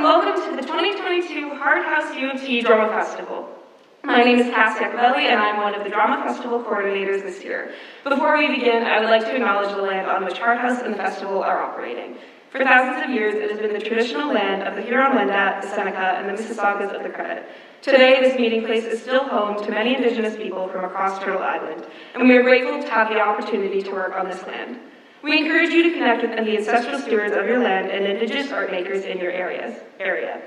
and welcome to the 2022 Hart House U of T Drama Festival. My name is Cassie Acabelli, and I'm one of the Drama Festival coordinators this year. Before we begin, I would like to acknowledge the land on which Hart House and the festival are operating. For thousands of years, it has been the traditional land of the Huron-Wendat, the Seneca, and the Mississaugas of the Credit. Today, this meeting place is still home to many Indigenous people from across Turtle Island, and we are grateful to have the opportunity to work on this land. We encourage you to connect with the ancestral stewards of your land and Indigenous art makers in your area.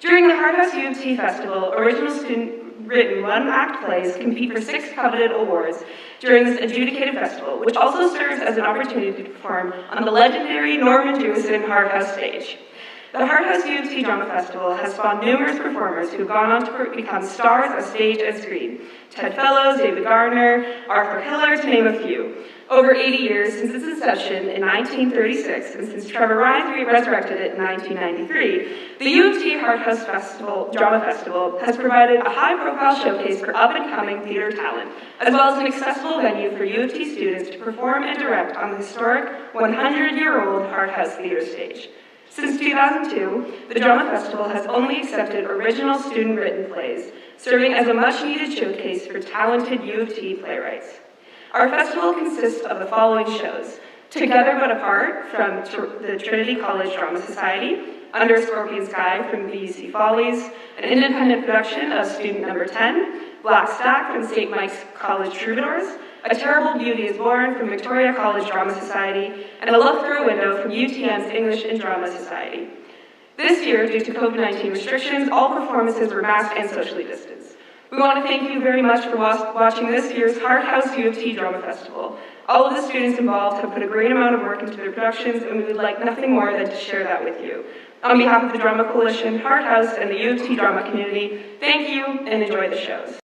During the Hart House U of T Festival, original student-written one-act plays compete for 6 coveted awards during this Adjudicated Festival, which also serves as an opportunity to perform on the legendary Norman Jewison Hart House stage. The Hart House U of T Drama Festival has spawned numerous performers who have gone on to become stars of stage and screen. Ted Fellows, David Gardner, Arthur Hiller, to name a few. Over 80 years since its inception in 1936, and since Trevor Ryan resurrected it in 1993, the U of T Hart House Drama Festival has provided a high-profile showcase for up-and-coming theater talent, as well as an accessible venue for U of T students to perform and direct on the historic 100-year-old Hart House theater stage. Since 2002, the Drama Festival has only accepted original student-written plays, serving as a much-needed showcase for talented U of T playwrights. Our festival consists of the following shows: Together But Apart from the Trinity College Drama Society, Under a Scorpion Sky from VUC Follies, an independent production of Student Number 10, Black Stack from St. Mike's College Troubadours, A Terrible Beauty is Born from Victoria College Drama Society, and A Look Through a Window from UTM's English and Drama Society. This year, due to COVID-19 restrictions, all performances were masked and socially distanced. We want to thank you very much for watching this year's Hart House U of T Drama Festival. All of the students involved have put a great amount of work into their productions, and we would like nothing more than to share that with you. On behalf of the Drama Coalition, Hart House, and the U of T Drama community, thank you and enjoy the shows.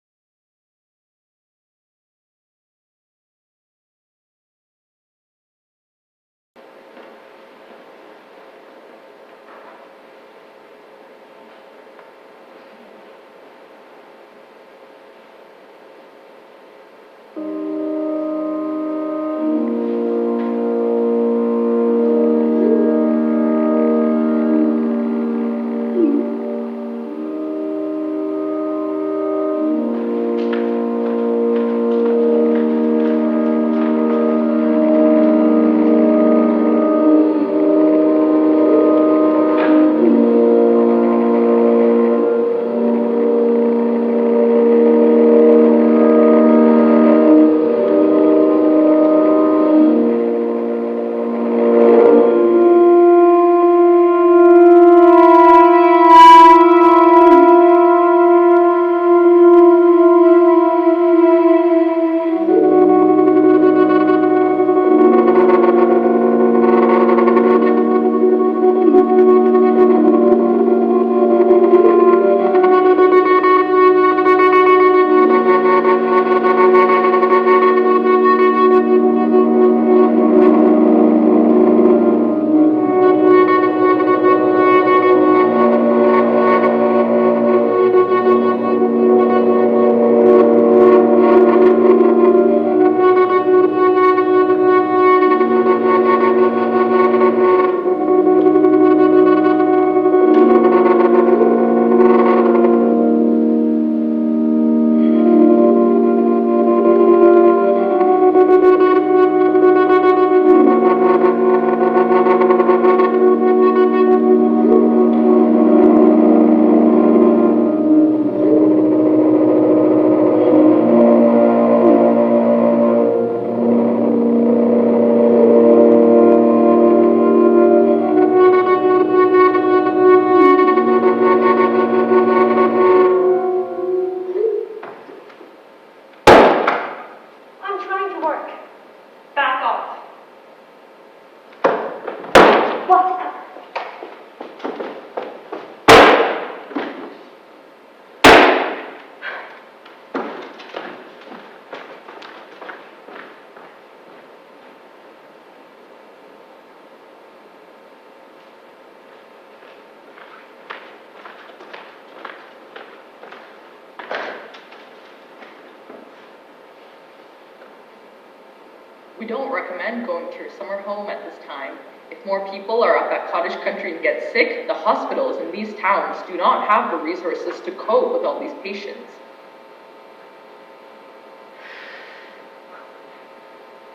We don't recommend going to your summer home at this time. If more people are up at cottage country and get sick, the hospitals in these towns do not have the resources to cope with all these patients.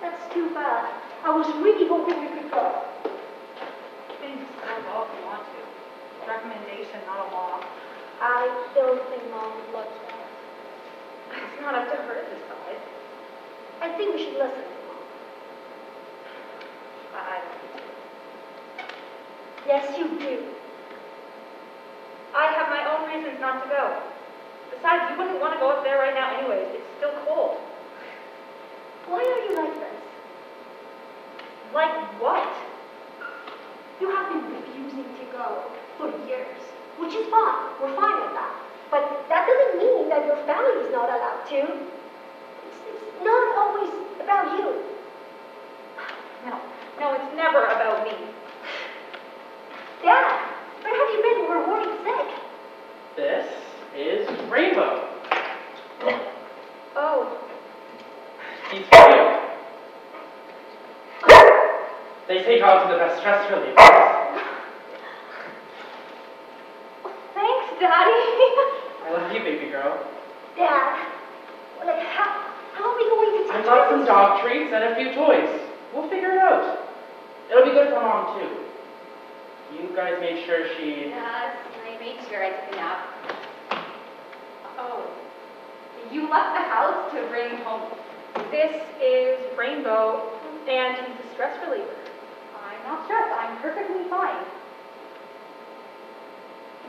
That's too bad. I was really hoping we could go. Please don't go if you want to. Recommendation, not a law. I don't think Mom would like that. It's not up to her to decide. I think we should listen to Mom. I Yes, you do. I have my own reasons not to go. Besides, you wouldn't want to go up there right now anyways. It's still cold. Why are you like this? Like what? You have been refusing to go for years, which is fine. We're fine with that. But that doesn't mean that your family's not allowed to. It's not always about you. No, it's never about me. Dad, where have you been when we're worried sick? This is Rainbow. Oh, He's for you. They say dogs are the best stress relievers. thanks, Daddy. I love you, baby girl. Dad, like how are we going to I take got care some of dog treats and a few toys. We'll figure it out. It'll be good for Mom, too. You guys made sure she... Yes, I made sure I took a nap. Oh, you left the house to bring home. This is Rainbow, and he's a stress reliever. I'm not stressed. I'm perfectly fine.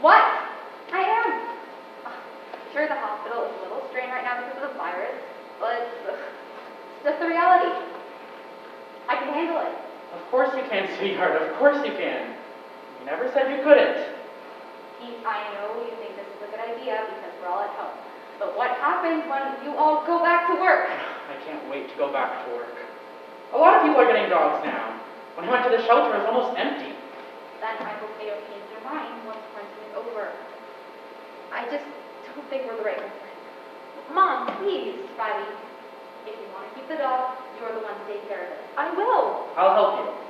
What? I am. Sure, the hospital is a little strained right now because of the virus, but it's just the reality. I can handle it. Of course you can, sweetheart. Of course you can. You never said you couldn't. Pete, I know you think this is a good idea because we're all at home. But what happens when you all go back to work? I can't wait to go back to work. A lot of people are getting dogs now. When I went to the shelter, it was almost empty. Then I hope they don't change their mind once quarantine is over. I just don't think we're the right ones. Mom, please. Riley, if you want to keep the dog, you're the one to take care of it. I will. I'll help you.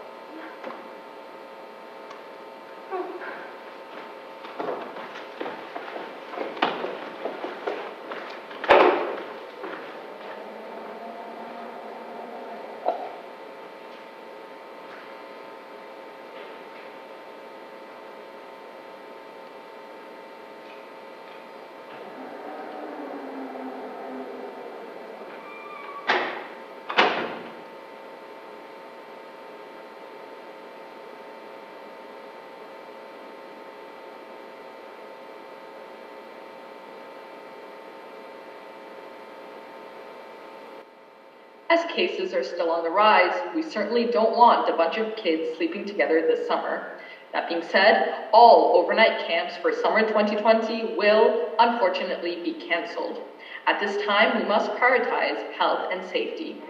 As cases are still on the rise, we certainly don't want a bunch of kids sleeping together this summer. That being said, all overnight camps for summer 2020 will, unfortunately, be cancelled. At this time, we must prioritize health and safety.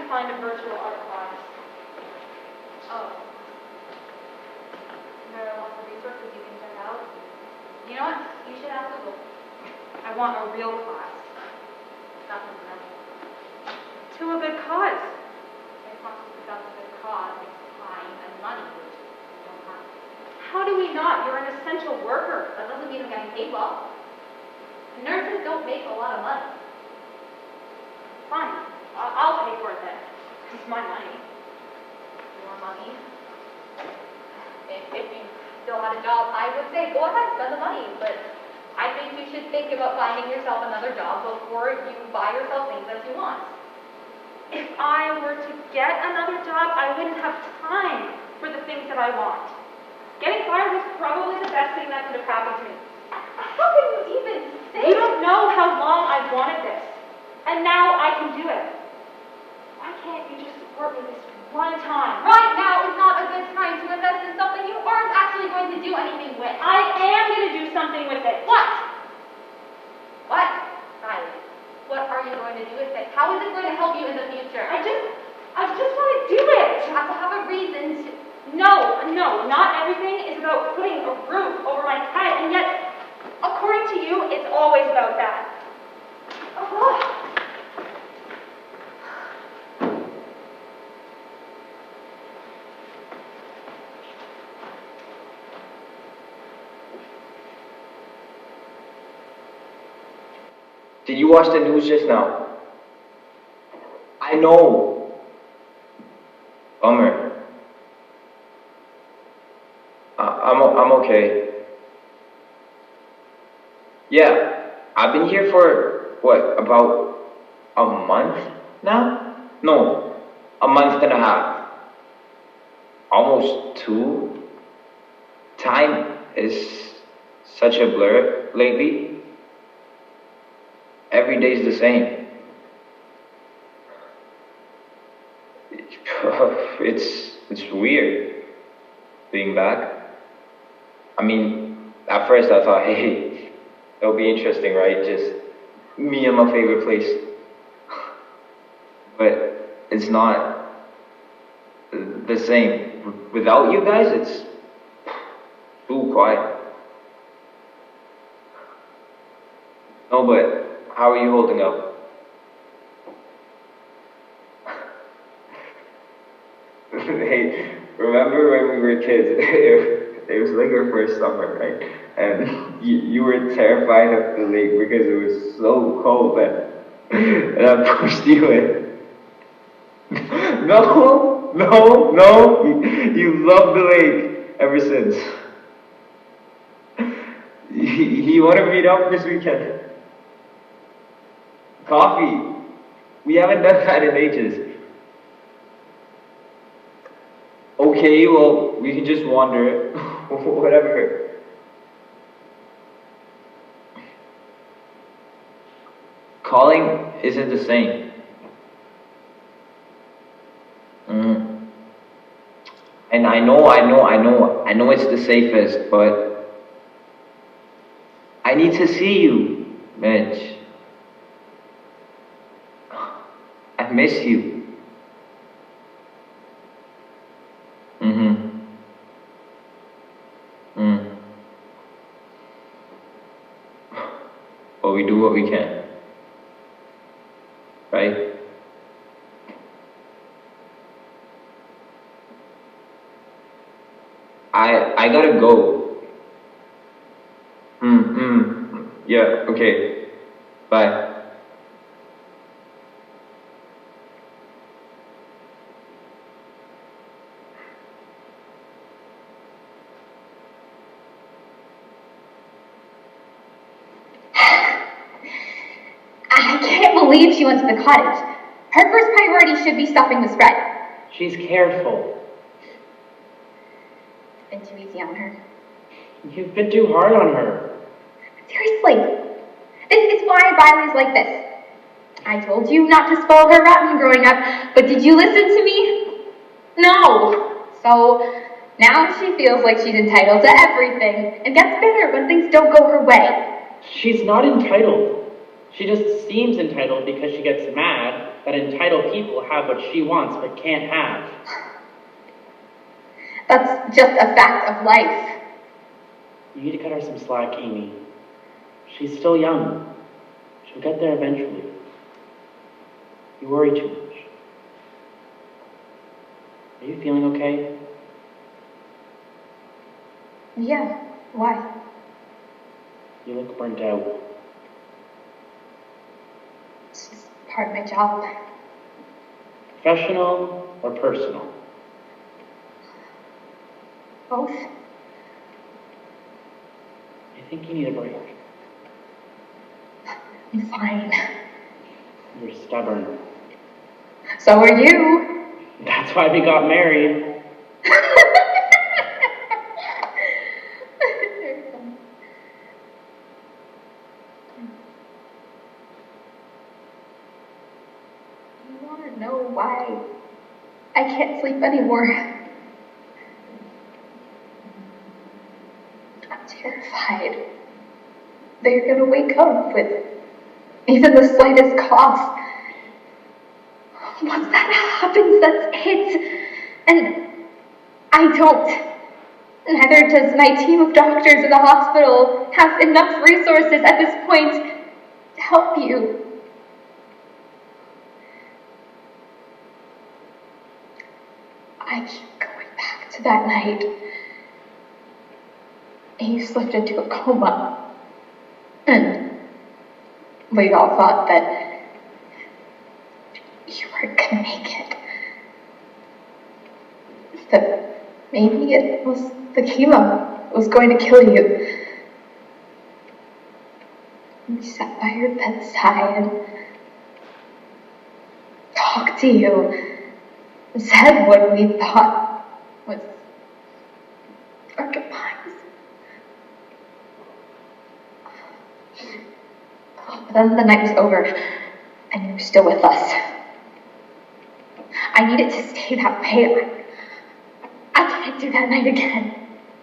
Find a virtual art class. Oh. There are lots of resources you can check out. You know what? You should ask Google. I want a real class. Not for them. To a good cause. It's not just about the good cause, it's time and money, which you don't have. How do we not? You're an essential worker. That doesn't mean I'm getting paid well. Nurses don't make a lot of money. Fine. I'll pay for it then. It's my money. Your money. If you still had a job, I would say go ahead, spend the money. But I think you should think about finding yourself another job before you buy yourself things that you want. If I were to get another job, I wouldn't have time for the things that I want. Getting fired was probably the best thing that could have happened to me. How can you even know how long I've wanted this. And now I can do it. Why can't you just support me this one time? Right now is not a good time to invest in something you aren't actually going to do anything with. I am going to do something with it. What? What? Riley, what are you going to do with it? How is it going to help you in the future? I just want to do it. You have to have a reason to... No, not everything is about putting a roof over my head, and yet, according to you, it's always about that. Oh. Did you watch the news just now? I know. Bummer. I'm okay. Yeah, I've been here for, what, about a month now? No, a month and a half. Almost 2. Time is such a blur lately. Every day's the same. It's weird being back. I mean, at first I thought, hey, it'll be interesting, right? Just me and my favorite place. But it's not the same. Without you guys, it's too quiet. No, but how are you holding up? Hey, remember when we were kids? It was like our first summer, right? And you were terrified of the lake because it was so cold, and I pushed you in. No, you love the lake ever since. You want to meet up this weekend? Coffee. We haven't done that in ages. Okay, well, we can just wander. Whatever. Calling isn't the same. And I know it's the safest, but I need to see you, Mitch. I miss you. But we do what we can. Right? I gotta go. Yeah, okay. Bye. I can't believe she went to the cottage. Her first priority should be stopping the spread. She's careful. Been too easy on her. You've been too hard on her. Seriously, this is why Riley's like this. I told you not to spoil her rotten growing up, but did you listen to me? No. So now she feels like she's entitled to everything and gets bitter when things don't go her way. She's not entitled. She just seems entitled because she gets mad that entitled people have what she wants but can't have. That's just a fact of life. You need to cut her some slack, Amy. She's still young. She'll get there eventually. You worry too much. Are you feeling okay? Yeah, why? You look burnt out. It's just part of my job. Professional or personal? Both. I think you need a break. I'm fine. You're stubborn. So are you. That's why we got married. want to know why I can't sleep anymore. I'm terrified. They're gonna wake up with even the slightest cough. Once that happens, that's it. And I don't. Neither does my team of doctors in the hospital have enough resources at this point to help you. I keep going back to that night. You slipped into a coma. And we all thought that you weren't gonna make it. That maybe it was the chemo that was going to kill you. We sat by your bedside and talked to you and said what we thought was our goodbyes. But then the night was over and you were still with us. I needed to stay that way. I can't do that night again.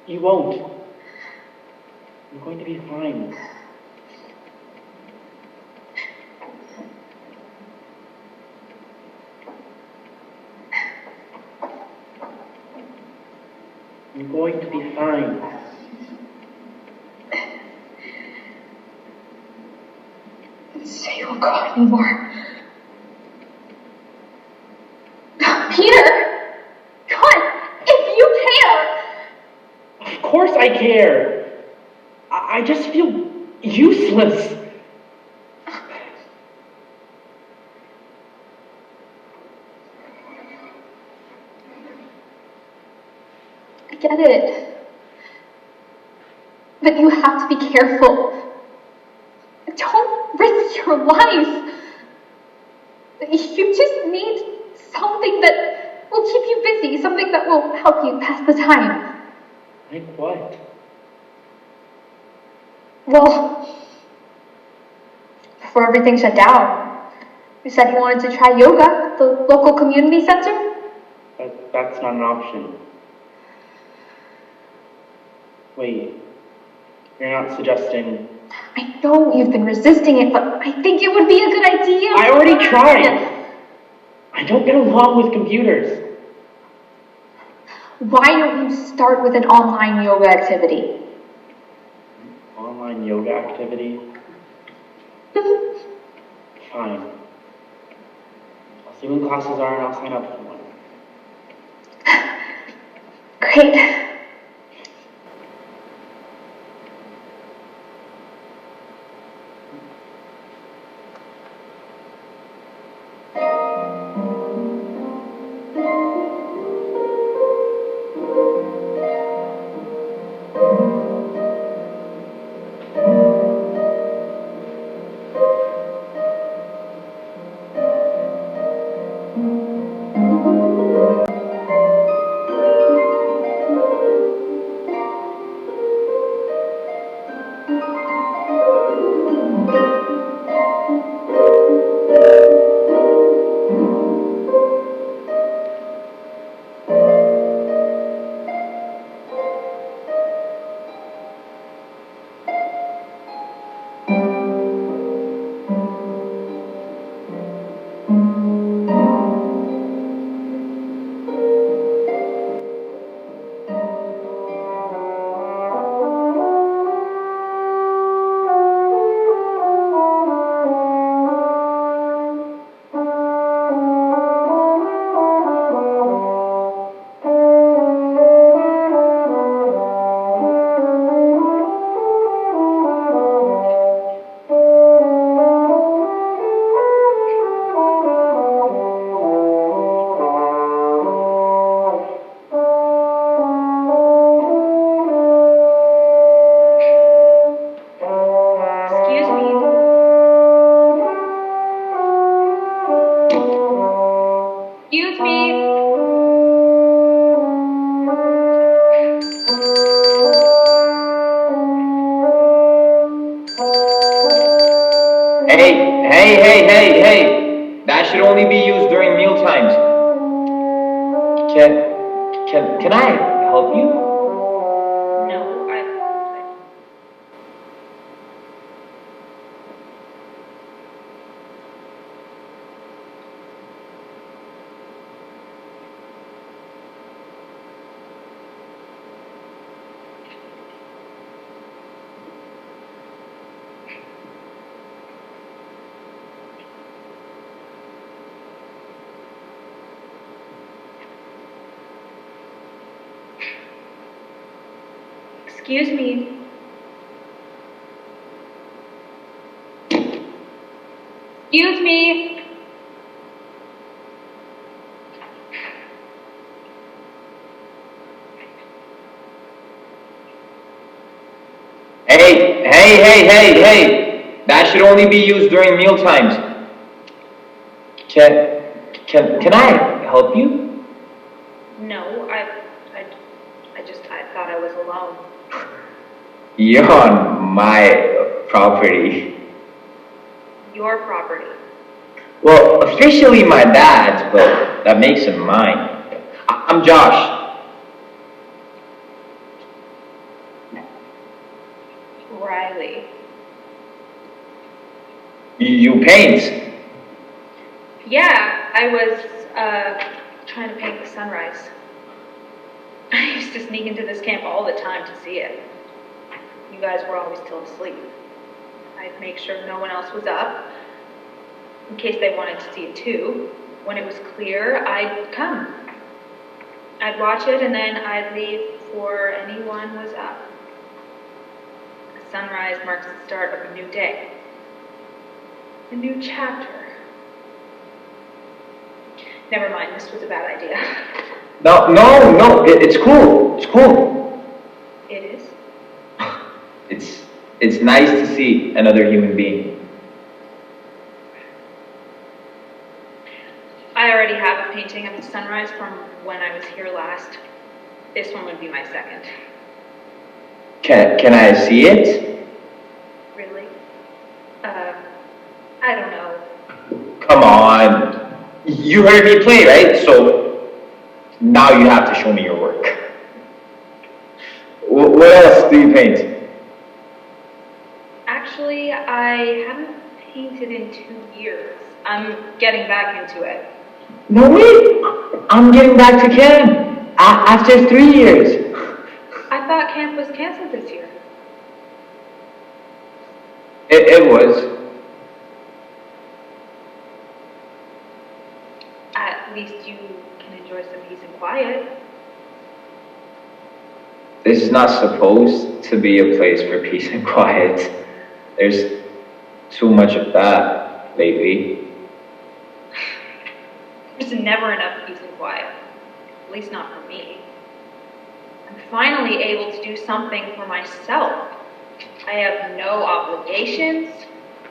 You won't. You're going to be fine. You're going to be fine. So you won't go anymore. Peter! God, if you care! Of course I care. I just feel useless. I get it. But you have to be careful. Don't risk your life. You just need something that will keep you busy, something that will help you pass the time. Like what? Well, before everything shut down, you said you wanted to try yoga at the local community center? That's not an option. Wait, you're not suggesting... I know you've been resisting it, but I think it would be a good idea. I already tried! I don't get along with computers. Why don't you start with an online yoga activity? Online yoga activity? Fine. I'll see when classes are and I'll sign up for one. Great. Hey! That should only be used during meal times. Can I help you? No, Excuse me. Excuse me. Hey! That should only be used during meal times. Can I help you? No, I thought I was alone. You're on my property. Your property. Well, officially my dad's, but that makes him mine. I'm Josh. Riley. You paint? Yeah, I was trying to paint the sunrise. I used to sneak into this camp all the time to see it. You guys were always still asleep. I'd make sure no one else was up, in case they wanted to see it too. When it was clear, I'd come. I'd watch it and then I'd leave before anyone was up. The sunrise marks the start of a new day. A new chapter. Never mind, this was a bad idea. No, it's cool. It's cool. It is? It's nice to see another human being. I already have a painting of the sunrise from when I was here last. This one would be my second. Can I see it? Really? I don't know. Come on. You heard me play, right? So now you have to show me your work. What else do you paint? Actually, I haven't painted in 2 years. I'm getting back into it. No way! I'm getting back to camp after 3 years. I thought camp was canceled this year. It was. At least you can enjoy some peace and quiet. This is not supposed to be a place for peace and quiet. There's too much of that lately. There's never enough peace and quiet. At least not for me. I'm finally able to do something for myself. I have no obligations.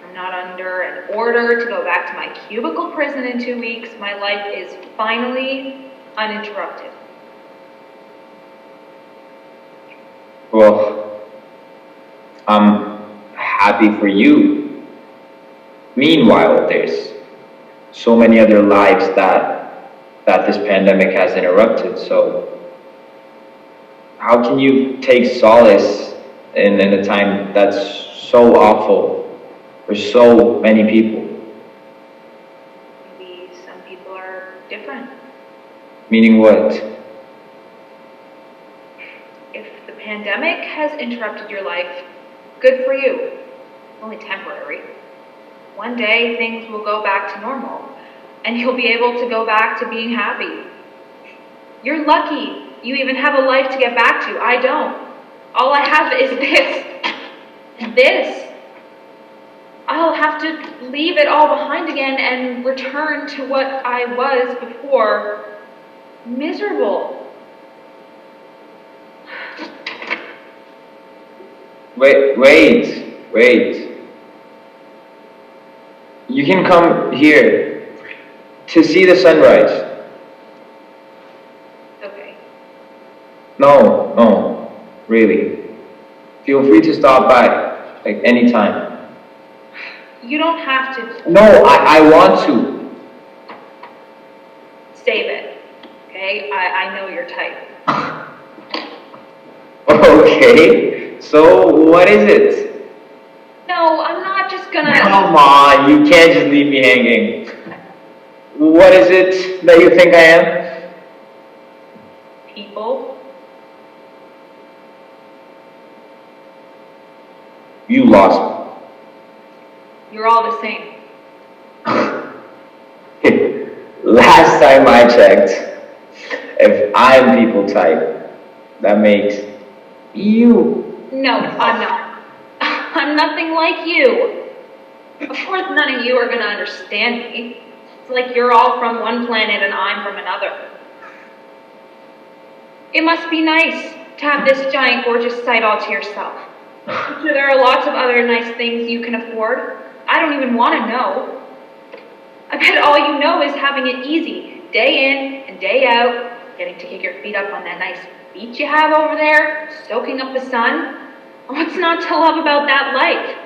I'm not under an order to go back to my cubicle prison in 2 weeks. My life is finally uninterrupted. Well, I'm happy for you. Meanwhile, there's so many other lives that this pandemic has interrupted, so how can you take solace in a time that's so awful for so many people? Maybe some people are different. Meaning what? If the pandemic has interrupted your life, good for you. Only temporary. One day things will go back to normal, and you'll be able to go back to being happy. You're lucky you even have a life to get back to. I don't. All I have is this. And this. I'll have to leave it all behind again and return to what I was before. Miserable. Wait. You can come here to see the sunrise. Okay. No, really. Feel free to stop by, like anytime. You don't have to. No, I want to. okay? I know your type. Okay, so what is it? No, I'm not just gonna... Come on, you can't just leave me hanging. What is it that you think I am? People. You lost You're all the same. me. Last time I checked, if I'm people type, that makes you. No, I'm not. I'm nothing like you. Of course, none of you are gonna understand me. It's like you're all from one planet and I'm from another. It must be nice to have this giant, gorgeous site all to yourself. I'm sure there are lots of other nice things you can afford. I don't even want to know. I bet all you know is having it easy, day in and day out, getting to kick your feet up on that nice beach you have over there, soaking up the sun. What's not to love about that life?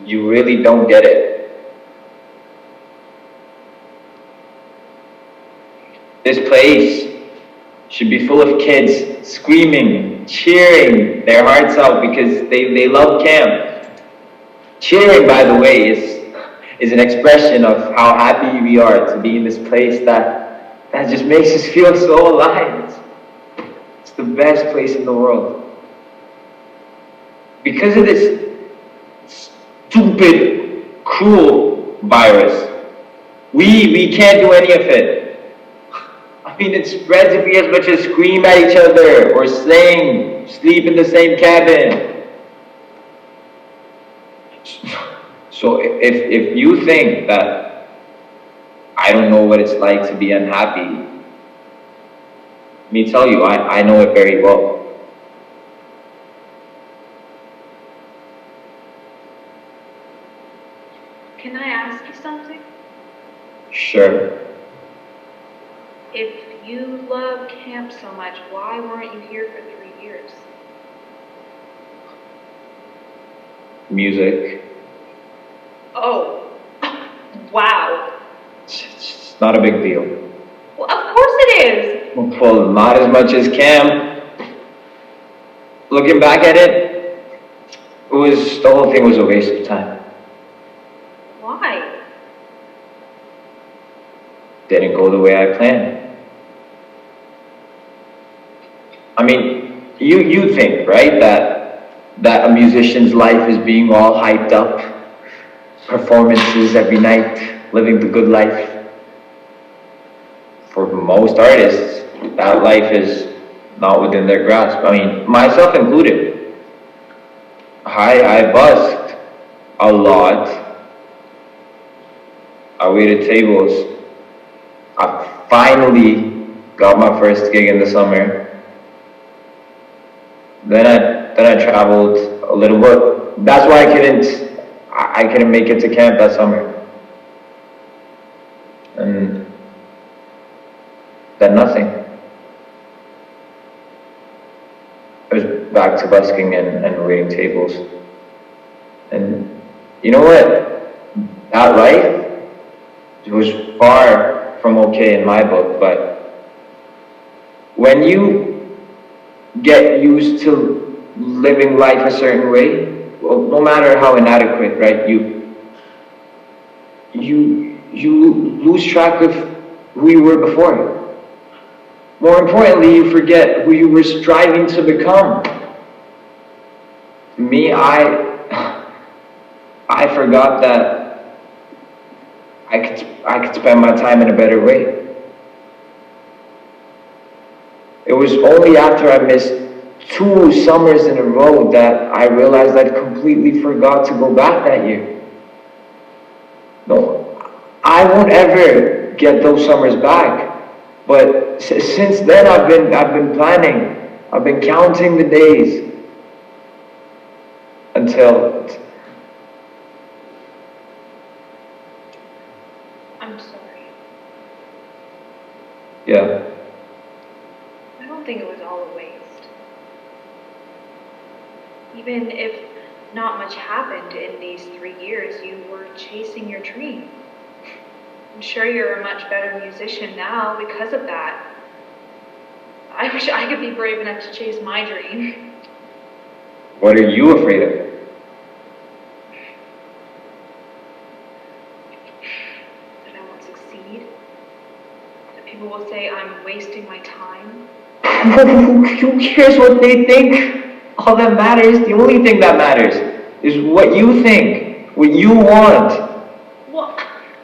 You really don't get it. This place should be full of kids screaming, cheering their hearts out because they love camp. Cheering, by the way, is an expression of how happy we are to be in this place that just makes us feel so alive. It's the best place in the world. Because of this stupid, cruel virus, we can't do any of it. I mean, it spreads if we as much as scream at each other or sing, sleep in the same cabin. So if you think that I don't know what it's like to be unhappy, let me tell you, I know it very well. Can I ask you something? Sure. If you love camp so much, why weren't you here for 3 years? Music. Oh, wow. It's not a big deal. Well, of course it is. Well, not as much as Cam. Looking back at it, the whole thing was a waste of time. Why? Didn't go the way I planned. I mean, you think, right, that a musician's life is being all hyped up, performances every night, living the good life. For most artists, that life is not within their grasp. I mean, myself included. I busked a lot. I waited tables. I finally got my first gig in the summer. Then I traveled a little bit. That's why I couldn't make it to camp that summer. And then nothing. I was back to busking and waiting tables. And you know what? That life, it was far from okay in my book, but when you get used to living life a certain way, well, no matter how inadequate, right, you lose track of who you were before. More importantly, you forget who you were striving to become. Me, I forgot that I could spend my time in a better way. It was only after I missed 2 summers in a row that I realized I'd completely forgot to go back that year. No, I won't ever get those summers back. But since then, I've been planning. I've been counting the days until. I'm sorry. Yeah. I don't think it was all a waste. Even if not much happened in these 3 years, you were chasing your dream. I'm sure you're a much better musician now because of that. I wish I could be brave enough to chase my dream. What are you afraid of? That I won't succeed. That people will say I'm wasting my time. Who cares what they think? All that matters, the only thing that matters, is what you think, what you want. Well,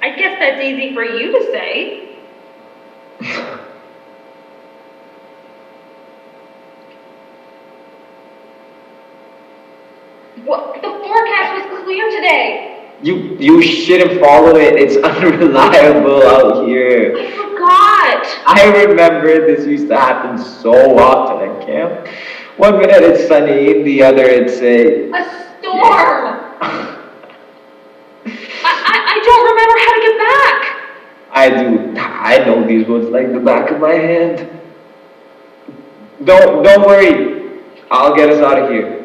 I guess that's easy for you to say. What? The forecast was clear today. You shouldn't follow it, it's unreliable out here. I forgot. I remember this used to happen so often at camp. 1 minute it's sunny, the other it's A storm. I don't remember how to get back. I do. I know these roads like the back of my hand. Don't worry. I'll get us out of here.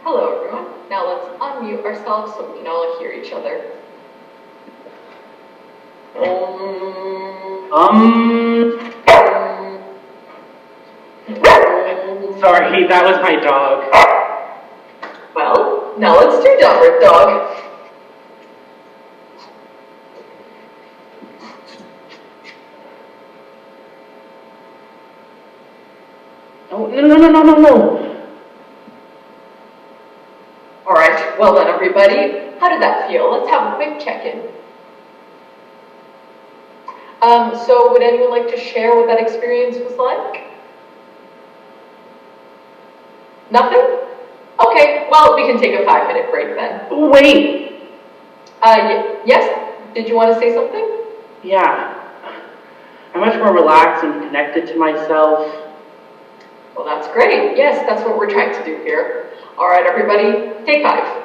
Hello everyone. Now let's unmute ourselves so we can all hear each other. Sorry, that was my dog. Well, now let's do downward dog. Oh, no. Alright, well done everybody. How did that feel? Let's have a quick check-in. So would anyone like to share what that experience was like? Nothing? Okay, well, we can take a 5-minute break then. Wait! Yes? Did you want to say something? Yeah. I'm much more relaxed and connected to myself. Well, that's great. Yes, that's what we're trying to do here. All right, everybody, take 5.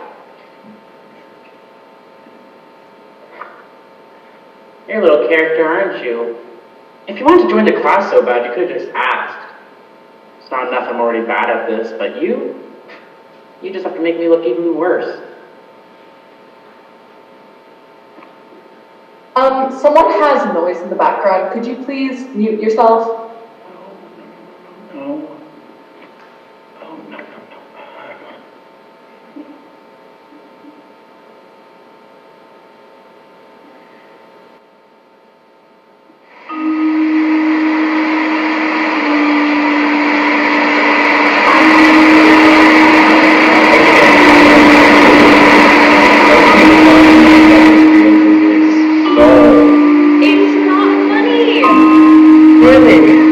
You're a little character, aren't you? If you wanted to join the class so bad, you could have just asked. It's not enough I'm already bad at this, but you just have to make me look even worse. Someone has noise in the background. Could you please mute yourself? No. It's not funny. Really?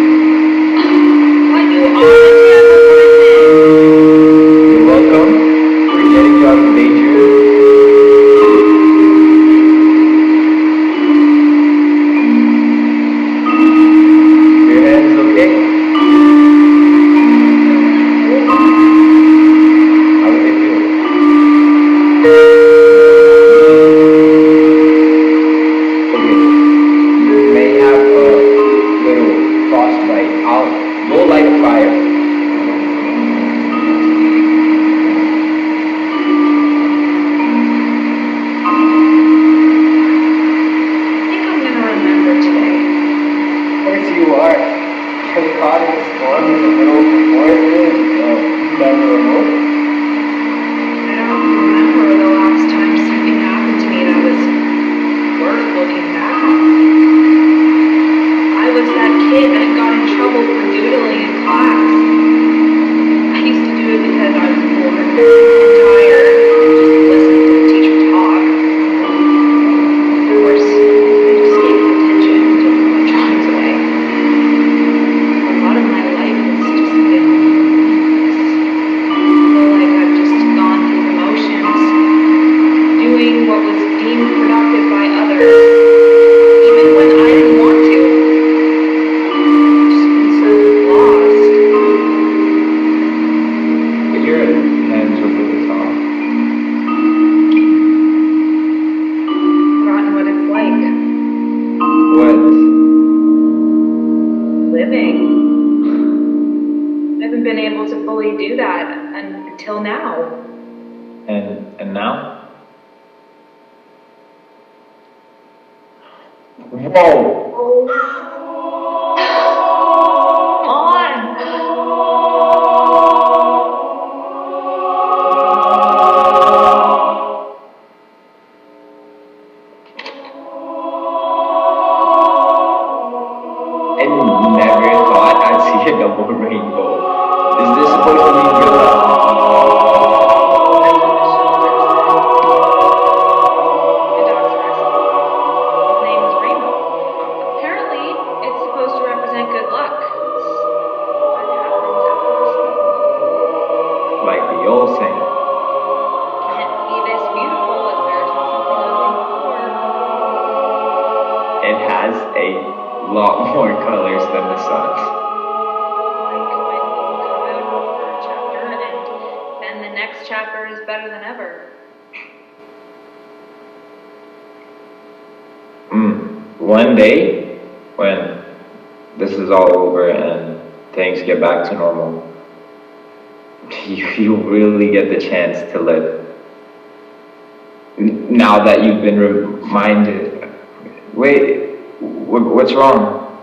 now? Whoa! One day, when this is all over and things get back to normal, you really get the chance to live. Now that you've been reminded. Wait, what's wrong?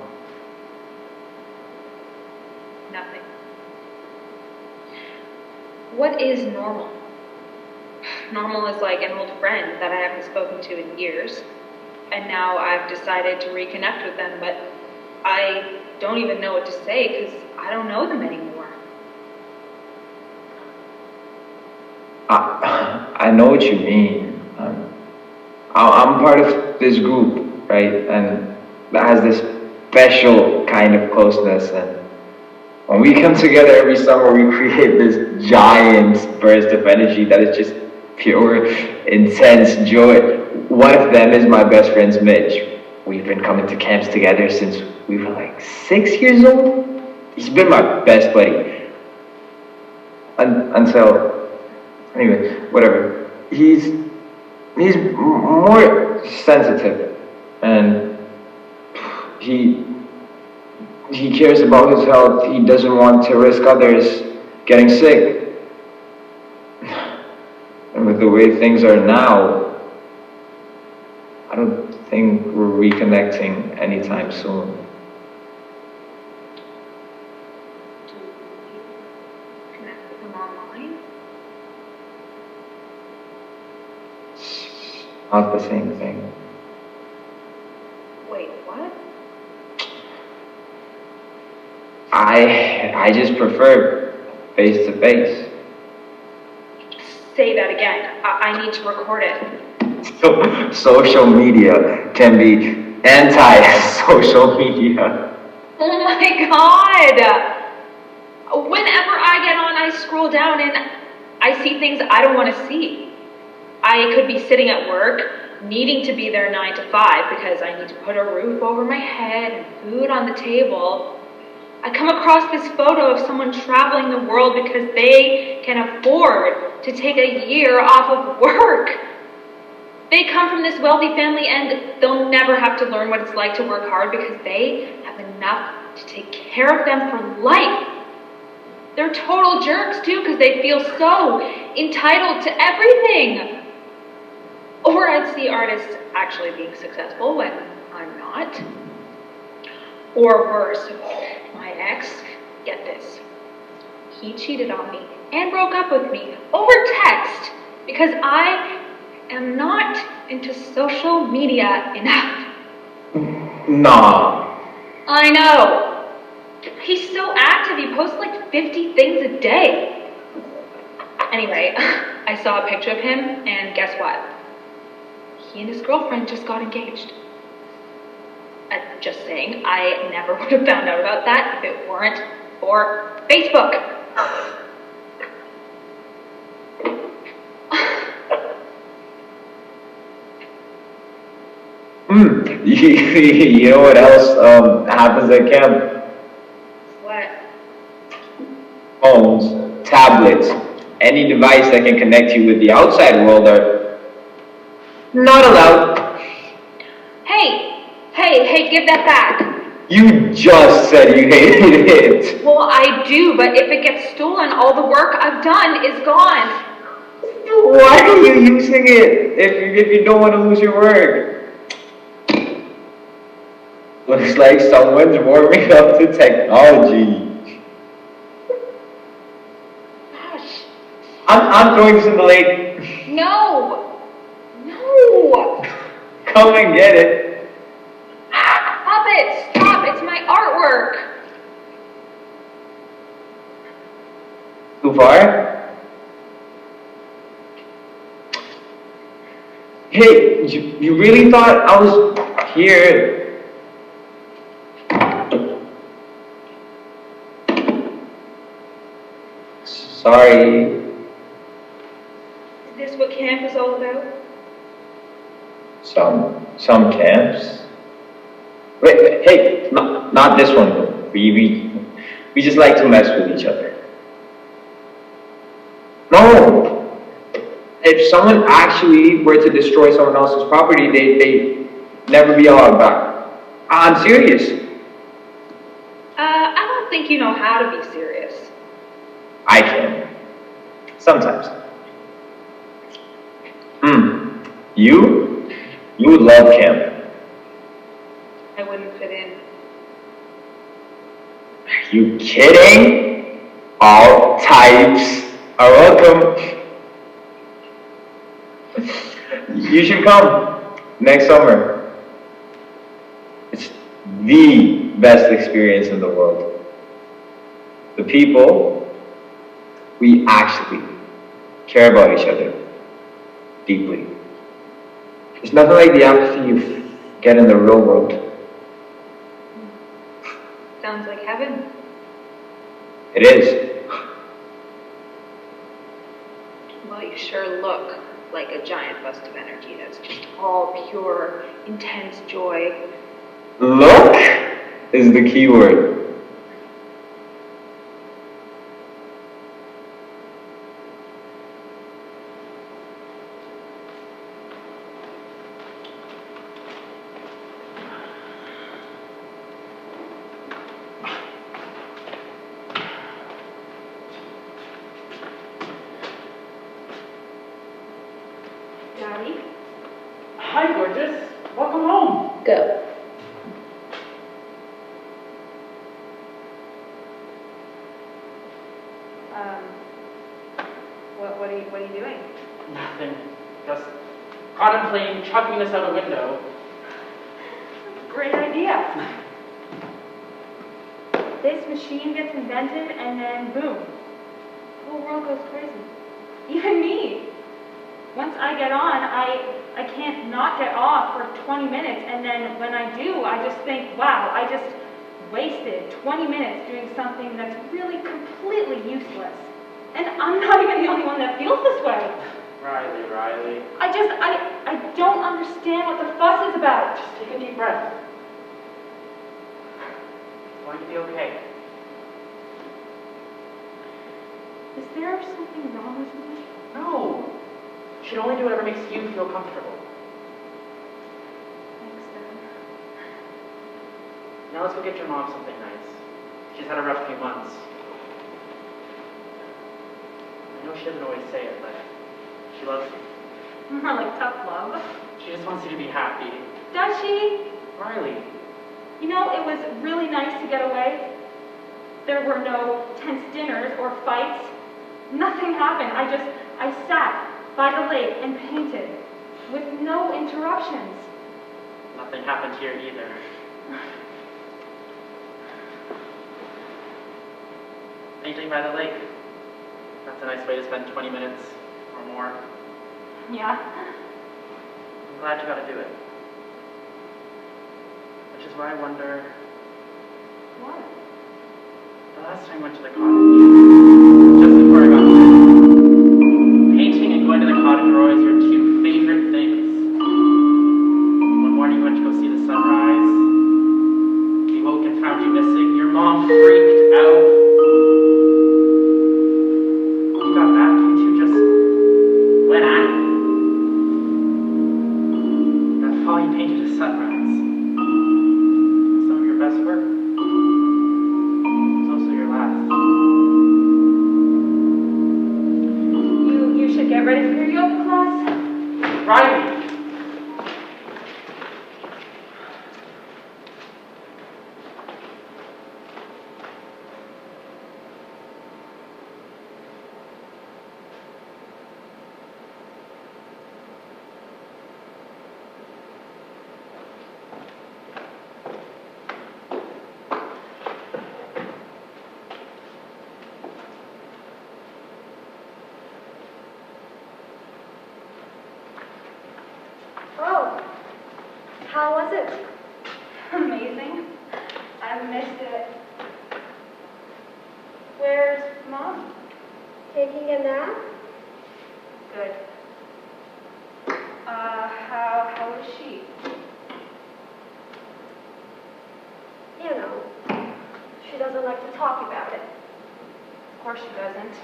Nothing. What is normal? Normal is like an old friend that I haven't spoken to in years. And now I've decided to reconnect with them, but I don't even know what to say because I don't know them anymore. I know what you mean. I'm part of this group, right? And that has this special kind of closeness. And when we come together every summer, we create this giant burst of energy that is just pure, intense joy. One of them is my best friend's Mitch. We've been coming to camps together since we were like 6 years old. He's been my best buddy. Until, anyway, whatever. He's more sensitive, and he cares about his health. He doesn't want to risk others getting sick. And with the way things are now, I don't think we're reconnecting anytime soon. Do you connect with them online? It's not the same thing. Wait, what? I just prefer face to face. Say that again. I need to record it. So, social media can be anti-social media. Oh my god! Whenever I get on, I scroll down and I see things I don't want to see. I could be sitting at work, needing to be there 9 to 5 because I need to put a roof over my head and food on the table. I come across this photo of someone traveling the world because they can afford to take a year off of work. They come from this wealthy family and they'll never have to learn what it's like to work hard because they have enough to take care of them for life. They're total jerks too because they feel so entitled to everything. Or I'd see artists actually being successful when I'm not. Or worse, my ex, get this, he cheated on me and broke up with me over text because I am not into social media enough. Nah. I know. He's so active, he posts like 50 things a day. Anyway, I saw a picture of him and guess what? He and his girlfriend just got engaged. Just saying, I never would have found out about that if it weren't for Facebook. You know what else happens at camp? What? Phones, tablets, any device that can connect you with the outside world are not allowed. Hey, give that back. You just said you hated it. Well, I do, but if it gets stolen, all the work I've done is gone. Why are you using it if you don't want to lose your work? Looks like someone's warming up to technology. Gosh. I'm throwing this in the lake. No. No. Come and get it. Stop it. Stop. It's my artwork. Too far? Hey, you really thought I was here? Sorry. Is this what camp is all about? Some camps. Wait, hey, not this one though. We just like to mess with each other. No! If someone actually were to destroy someone else's property, they'd never be allowed back. I'm serious. I don't think you know how to be serious. I can. Sometimes. You would love camp. I wouldn't fit in. Are you kidding? All types are welcome. You should come next summer. It's the best experience in the world. The people, we actually care about each other deeply. There's nothing like the apathy you get in the real world. Sounds like heaven. It is. Well, you sure look like a giant bust of energy that's just all pure, intense joy. Look is the key word. Daddy? Hi, gorgeous. Welcome home. Go. What are you doing? Nothing. Just contemplating chucking this out a window. Great idea. This machine gets invented and then boom, the whole world goes crazy. Even me. Once I get on, I can't not get off for 20 minutes, and then when I do, I just think, wow, I just wasted 20 minutes doing something that's really completely useless. And I'm not even the only one that feels this way. Riley. I don't understand what the fuss is about. Just take a deep breath. It's going to be okay. Is there something wrong with me? No. You should only do whatever makes you feel comfortable. Thanks, Dad. Now let's go get your mom something nice. She's had a rough few months. I know she doesn't always say it, but she loves you. More like tough love. She just wants you to be happy. Does she? Riley. You know, it was really nice to get away. There were no tense dinners or fights. Nothing happened. I sat by the lake and painted with no interruptions. Nothing happened here either. Painting by the lake. That's a nice way to spend 20 minutes or more. Yeah. I'm glad you got to do it. Which is why I wonder, What? the last time I went to the cottage, just before I got sick, painting and going to the cottage were always your two favorite things. One morning you went to go see the sunrise. You woke and found you missing. Your mom freaked out. When you got back, you two just went at it. That fall you painted a sunrise. Some of your best work. It's also your last. You should get ready for your How was it? Amazing. I missed it. Where's Mom? Taking a nap? Good. How is she? You know, she doesn't like to talk about it. Of course she doesn't.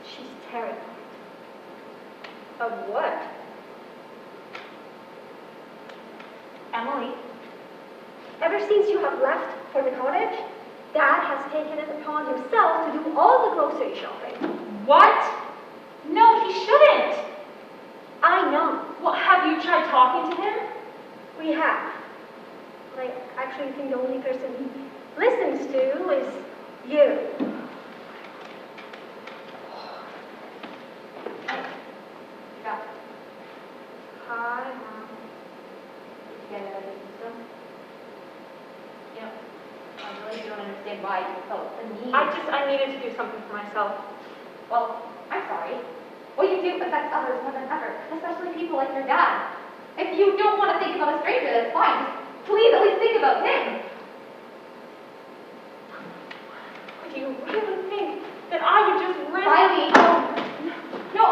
She's terrified. Of what? Emily? Ever since you have left for the cottage, Dad has taken it upon himself to do all the grocery shopping. What? No, he shouldn't. I know. Well, have you tried talking to him? We have. I actually think the only person he listens to is you. Yeah. Hi, Mom. Get it out of your system. You know, I really don't understand why you felt the need. I needed to do something for myself. Well, I'm sorry. What you do affects others more than ever, especially people like your dad. If you don't want to think about a stranger, that's fine. Just please at least think about him. Do you really think that I would just risk... Riley, no.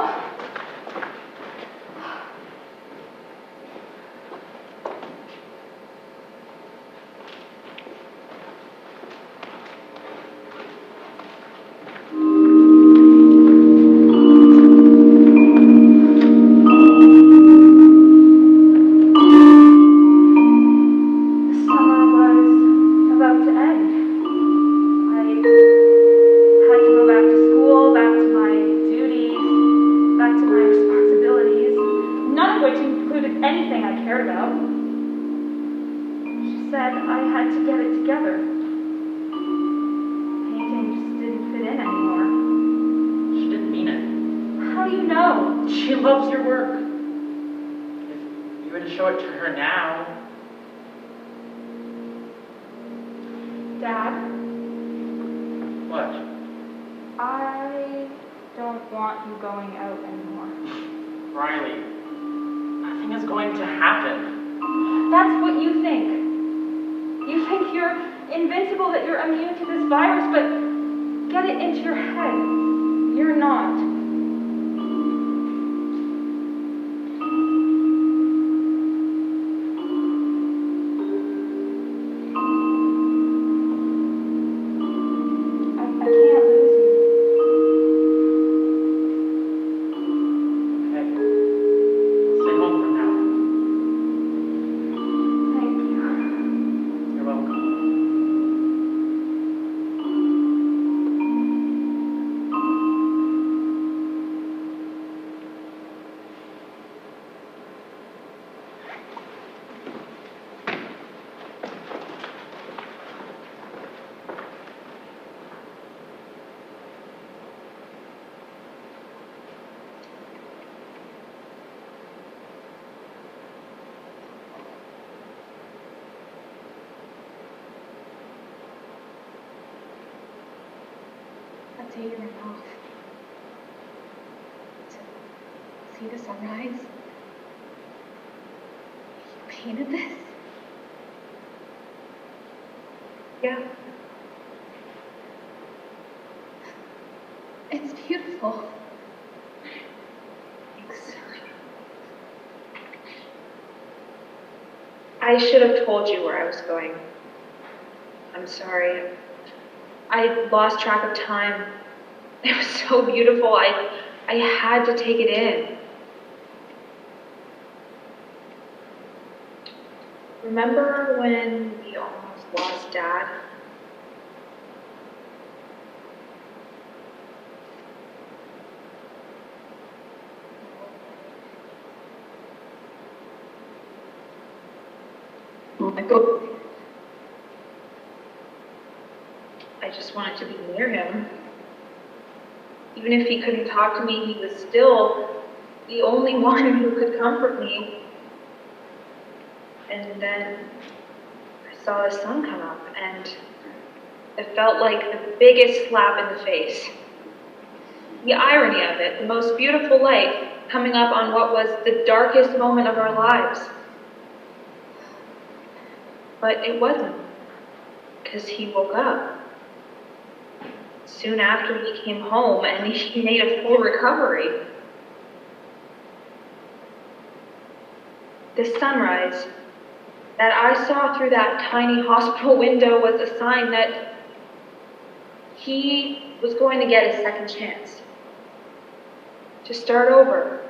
Day you went off to see the sunrise. You painted this? Yeah. It's beautiful. Thanks. I should have told you where I was going. I'm sorry. I lost track of time. It was so beautiful. I had to take it in. Remember when we almost lost Dad? I just wanted to be near him. Even if he couldn't talk to me, he was still the only one who could comfort me. And then I saw the sun come up, and it felt like the biggest slap in the face. The irony of it, the most beautiful light coming up on what was the darkest moment of our lives. But it wasn't, because he woke up. Soon after he came home and he made a full recovery. The sunrise that I saw through that tiny hospital window was a sign that he was going to get a second chance. To start over.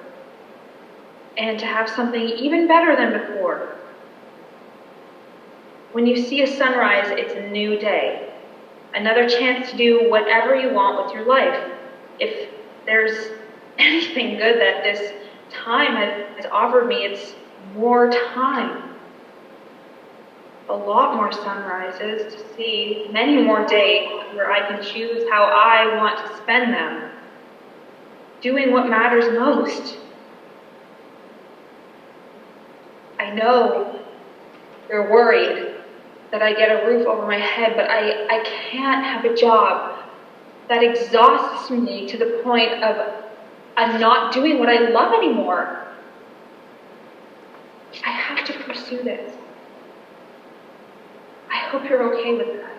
And to have something even better than before. When you see a sunrise, it's a new day. Another chance to do whatever you want with your life. If there's anything good that this time has offered me, it's more time. A lot more sunrises to see, many more days where I can choose how I want to spend them. Doing what matters most. I know you're worried that I get a roof over my head, but I can't have a job that exhausts me to the point of I'm not doing what I love anymore. I have to pursue this. I hope you're okay with that.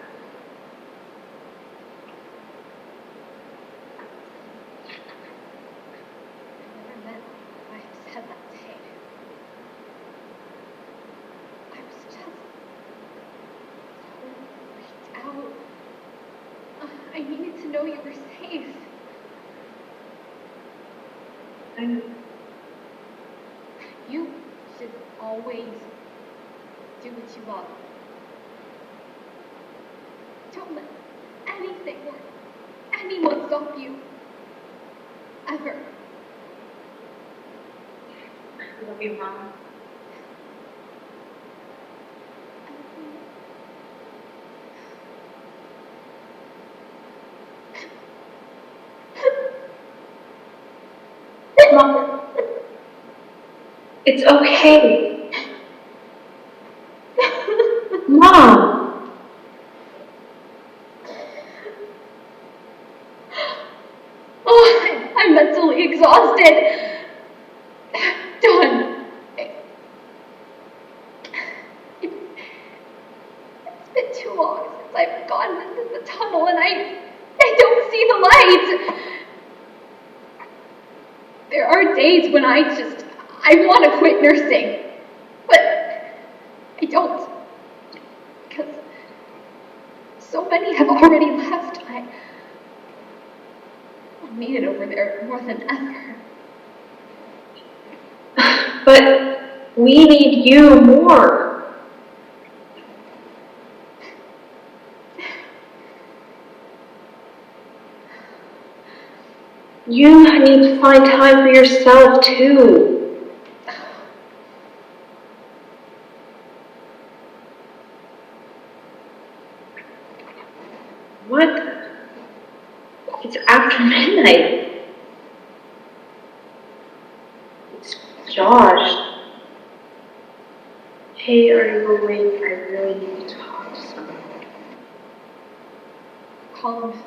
I never meant what I said that day. I was just so freaked out. I needed to know you were safe. And You should always do what you love. Don't let anything or anyone stop you. Ever. I love you, Mom. Mom, it's okay. Mom. Oh, I'm mentally exhausted. Done. It's been too long since I've gone into the tunnel and I don't see the light. There are days when I want to quit nursing, but I don't, because so many have already left. I need it over there more than ever. But we need you more. You need to find time for yourself, too. What? It's after midnight. It's Josh. Hey, are you awake? I really need to talk to someone. Call him.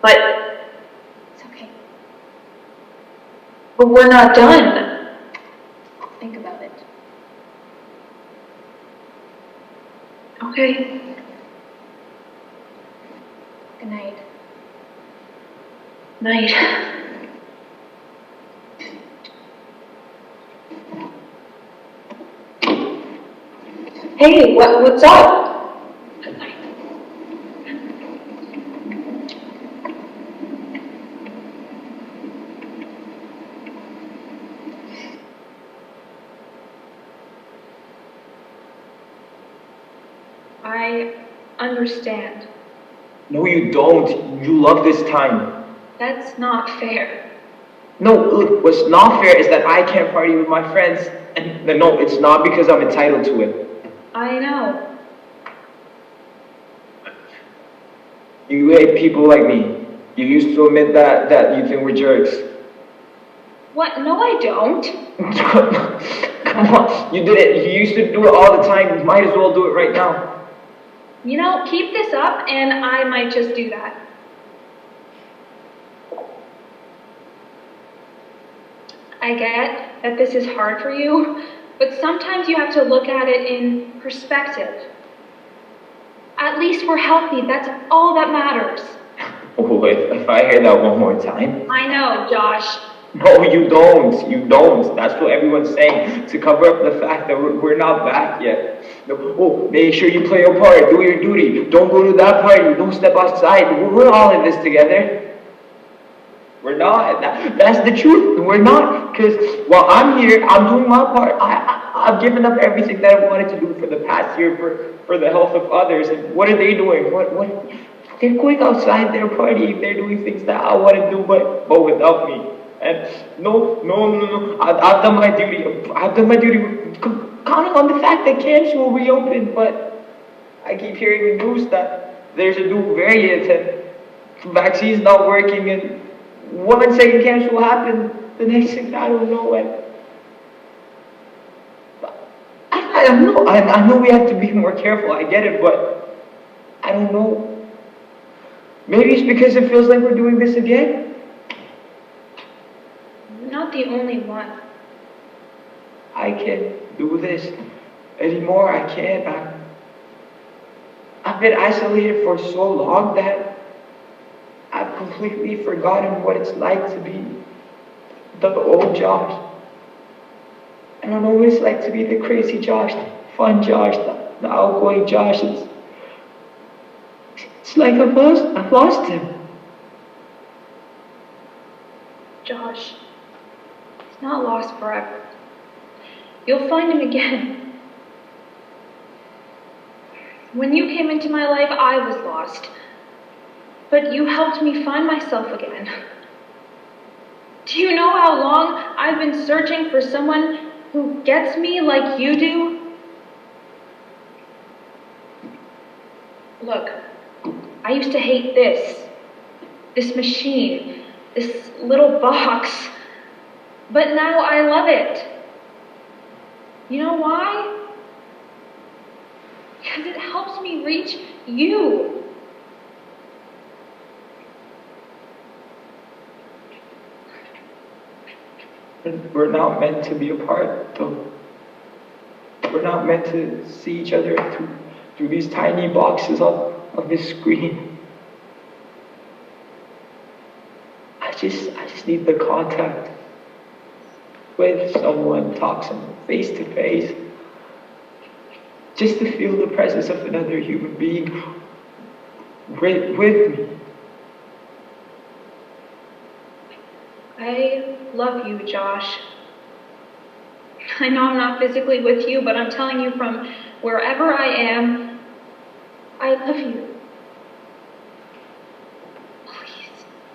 But But we're not done. I'll think about it. Okay. Good night. Night. Hey, what's up? Good night. I understand. No, you don't. You love this time. That's not fair. No, look, what's not fair is that I can't party with my friends. And no, it's not because I'm entitled to it. I know. You hate people like me. You used to admit that you think we're jerks. What? No, I don't. Come on, you did it. You used to do it all the time. You might as well do it right now. You know, keep this up and I might just do that. I get that this is hard for you, but sometimes you have to look at it in perspective. At least we're healthy, that's all that matters. Oh, if I hear that one more time. I know, Josh. No, you don't. You don't. That's what everyone's saying, to cover up the fact that we're not back yet. No, oh, make sure you play your part, do your duty. Don't go to that party, don't step outside. We're all in this together. We're not. That's the truth. We're not. Because while I'm here, I'm doing my part. I've given up everything that I wanted to do for the past year for the health of others. And what are they doing? What? They're going outside, they're partying, they're doing things that I want to do, but without me. And no. I've done my duty. I've done my duty, counting on the fact that camps will reopen. But I keep hearing the news that there's a new variant and vaccines not working, and one second camps will happen, the next thing I don't know. And I know we have to be more careful. I get it, but I don't know. Maybe it's because it feels like we're doing this again. You're not the only one. I can't do this anymore. I can't. I've been isolated for so long that I've completely forgotten what it's like to be the old Josh. I don't know what it's like to be the crazy Josh, the fun Josh, the outgoing Josh. It's like I've lost him. Josh, he's not lost forever. You'll find him again. When you came into my life, I was lost. But you helped me find myself again. Do you know how long I've been searching for someone who gets me like you do? Look, I used to hate this machine, this little box, but now I love it. You know why? Because it helps me reach you. We're not meant to be apart, though. We're not meant to see each other through these tiny boxes of this screen. I just need the contact with someone, talk someone face to face, just to feel the presence of another human being with me. I love you, Josh. I know I'm not physically with you, but I'm telling you from wherever I am, I love you.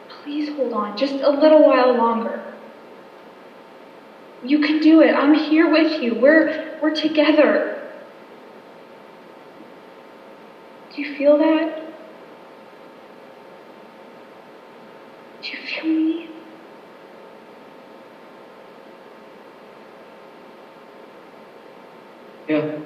Please hold on just a little while longer. You can do it. I'm here with you. We're together. Do you feel that? Do you feel me? Yeah.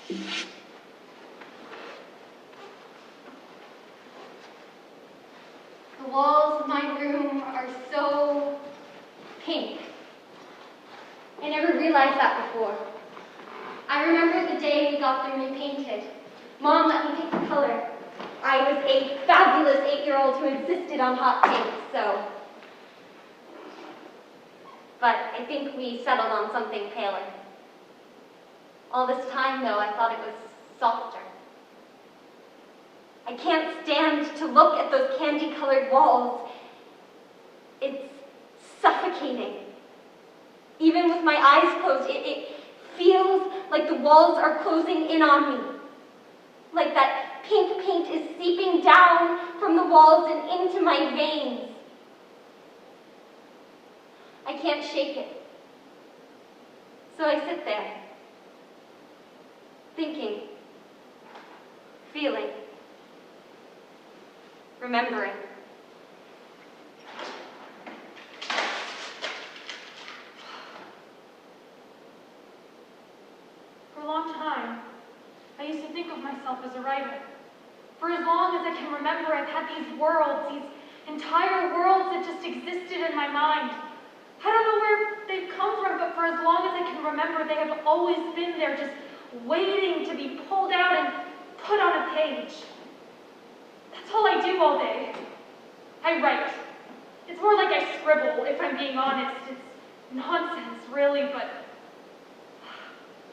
The walls of my room are so pink. I never realized that before. I remember the day we got them repainted. Mom let me pick the color. I was a fabulous 8-year-old who insisted on hot pink, so. But I think we settled on something paler. All this time, though, I thought it was softer. I can't stand to look at those candy-colored walls. It's suffocating. Even with my eyes closed, it feels like the walls are closing in on me. Like that pink paint is seeping down from the walls and into my veins. I can't shake it. So I sit there, thinking, feeling, remembering. For a long time, I used to think of myself as a writer. For as long as I can remember, I've had these worlds, these entire worlds that just existed in my mind. I don't know where they've come from, but for as long as I can remember, they have always been there, just waiting to be pulled out and put on a page. That's all I do all day. I write. It's more like I scribble, if I'm being honest. It's nonsense, really, but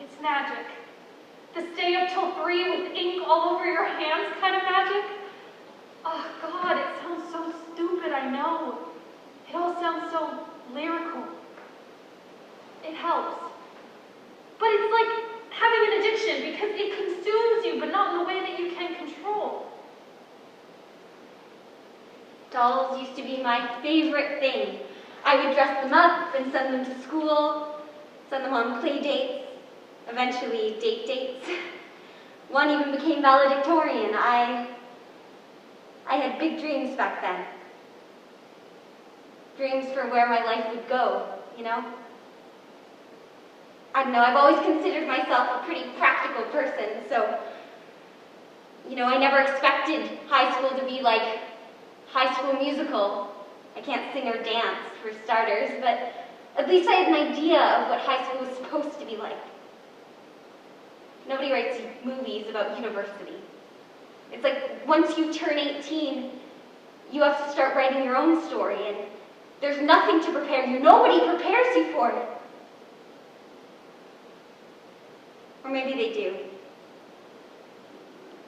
it's magic. The stay up till 3 with ink all over your hands kind of magic. Oh, God, it sounds so stupid, I know. It all sounds so lyrical. It helps. But it's like having an addiction because it consumes you, but not in a way that you can control. Dolls used to be my favorite thing. I would dress them up and send them to school, send them on play dates, eventually date dates. One even became valedictorian. I had big dreams back then. Dreams for where my life would go, you know? I don't know, I've always considered myself a pretty practical person, so, you know, I never expected high school to be like High School Musical. I can't sing or dance, for starters, but at least I had an idea of what high school was supposed to be like. Nobody writes movies about university. It's like once you turn 18, you have to start writing your own story, and there's nothing to prepare you. Nobody prepares you for it. Or maybe they do.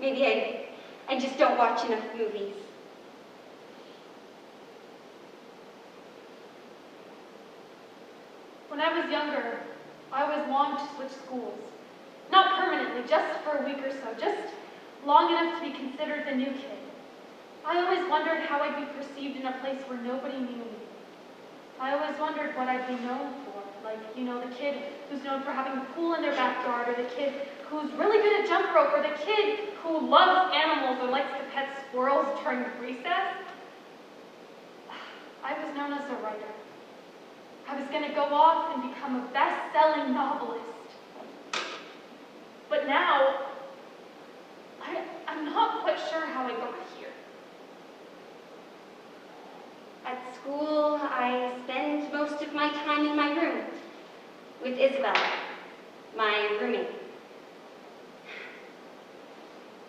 Maybe I just don't watch enough movies. When I was younger, I always longed to switch schools. Not permanently, just for a week or so, just long enough to be considered the new kid. I always wondered how I'd be perceived in a place where nobody knew me. I always wondered what I'd be known for, like, you know, the kid who's known for having a pool in their backyard, or the kid who's really good at jump rope, or the kid who loves animals or likes to pet squirrels during recess. I was known as a writer. I was going to go off and become a best-selling novelist. But now, I'm not quite sure how I got here. At school, I spend most of my time in my room with Isabel, my roommate.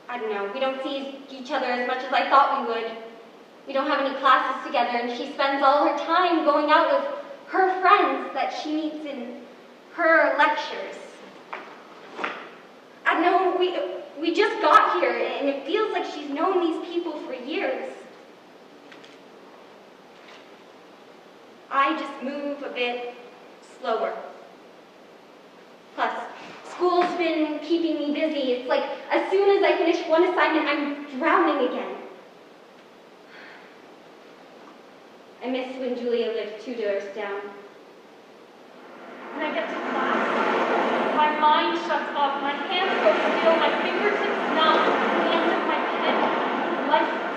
I don't know, we don't see each other as much as I thought we would. We don't have any classes together, and she spends all her time going out with her friends that she meets in her lectures. I don't know, we just got here, and it feels like she's known these people for years. I just move a bit slower. Plus, school's been keeping me busy. It's like as soon as I finish one assignment, I'm drowning again. I miss when Julia lived 2 doors down. When I get to class, my mind shuts off, my hands go still, my fingertips numb, the end of my pen lifeless.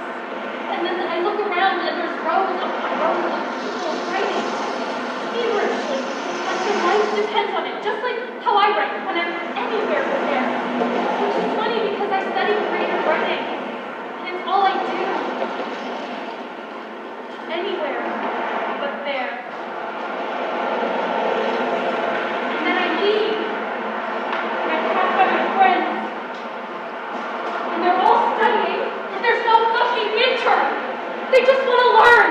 And then I look around and there's rows of people writing feverishly, like their lives depends on it, just like how I write when I'm anywhere but there. Which is funny because I study creative writing, and it's all I do. Anywhere but there. And then I leave, and I pass by my friends, and they're all studying, and there's no fucking midterm. They just want to learn.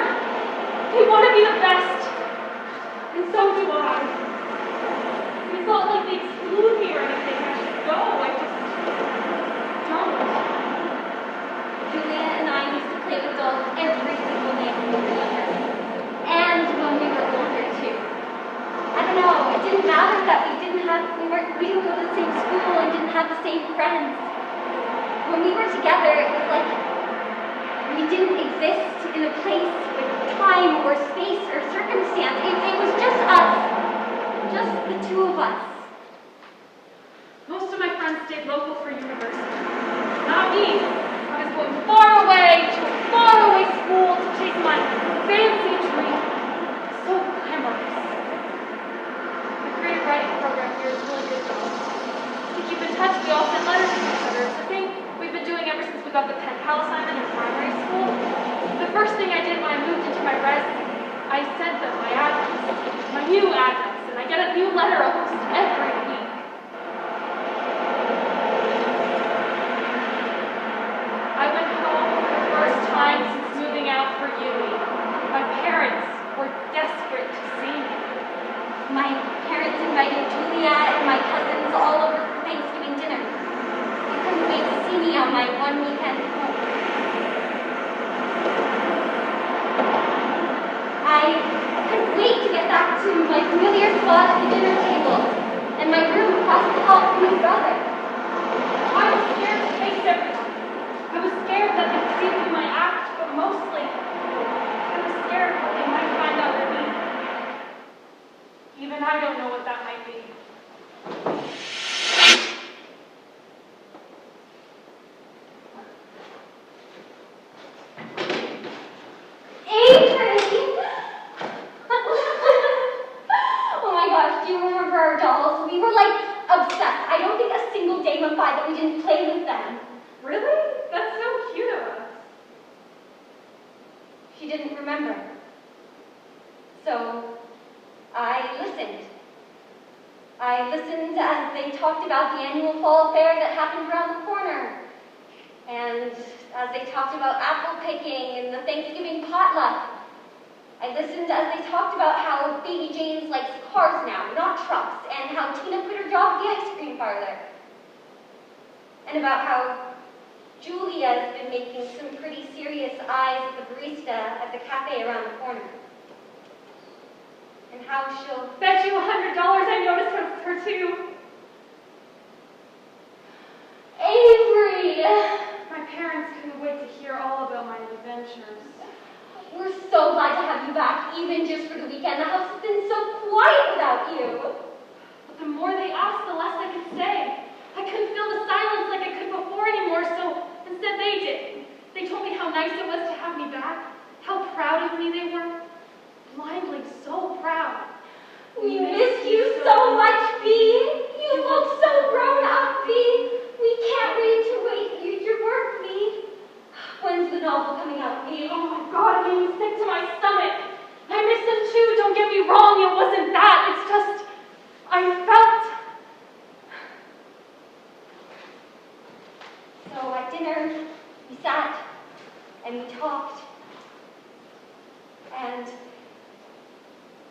They want to be the best. And so do I. It's not like they exclude me or anything. I just go. I just don't. Julia and I used to play with dolls every single day when we were younger. And when we were older too. I don't know, it didn't matter that we didn't go to the same school and didn't have the same friends. When we were together, it was like we didn't exist in a place with time or space or circumstance. It was just us. Just the two of us. Most of my friends stayed local for university. Not me. I was going far away to a faraway school to chase my fancy dream. So glamorous. The creative writing program here is really good though. To keep in touch, we all send letters to each other. It's a thing we've been doing ever since we got the pen pal assignment in primary school. The first thing I did when I moved into my res, I sent them my address, my new address. I get a new letter almost every week. I went home for the first time since moving out for uni. My parents were desperate to see me. My parents invited Julia and my cousins all over for Thanksgiving dinner. They couldn't wait to see me on my one weekend home. I couldn't wait to get back to my familiar spot at the dinner table and my room across the hall from my brother. I was scared to face everyone. I was scared that they'd see through my act, but mostly, I was scared what they might find out of me. Even I don't know what that might be. Do you remember our dolls? We were like obsessed. I don't think a single day went by that we didn't play with them. Really? That's so cute of us. She didn't remember. So I listened. I listened as they talked about the annual fall fair that happened around the corner. And as they talked about apple picking and the Thanksgiving potluck. I listened as they talked about how Baby James likes cars now, not trucks, and how Tina quit her job at the ice cream parlor. And about how Julia's been making some pretty serious eyes at the barista at the cafe around the corner. And how she'll... Bet you $100 I noticed her too. Avery! My parents couldn't wait to hear all about my adventures. We're so glad to have you back, even just for the weekend. The house has been so quiet without you. But the more they asked, the less I could say. I couldn't feel the silence like I could before anymore, so instead they did. They told me how nice it was to have me back, how proud of me they were. Blindly so proud. We miss you so much, Bea. You look so grown up, Bea. We can't wait to read your work, Bea. When's the novel coming out, Bea? Oh my God, it made me sick to my stomach. I miss them too, don't get me wrong, it wasn't that. It's just, I felt. So at dinner, we sat and we talked. And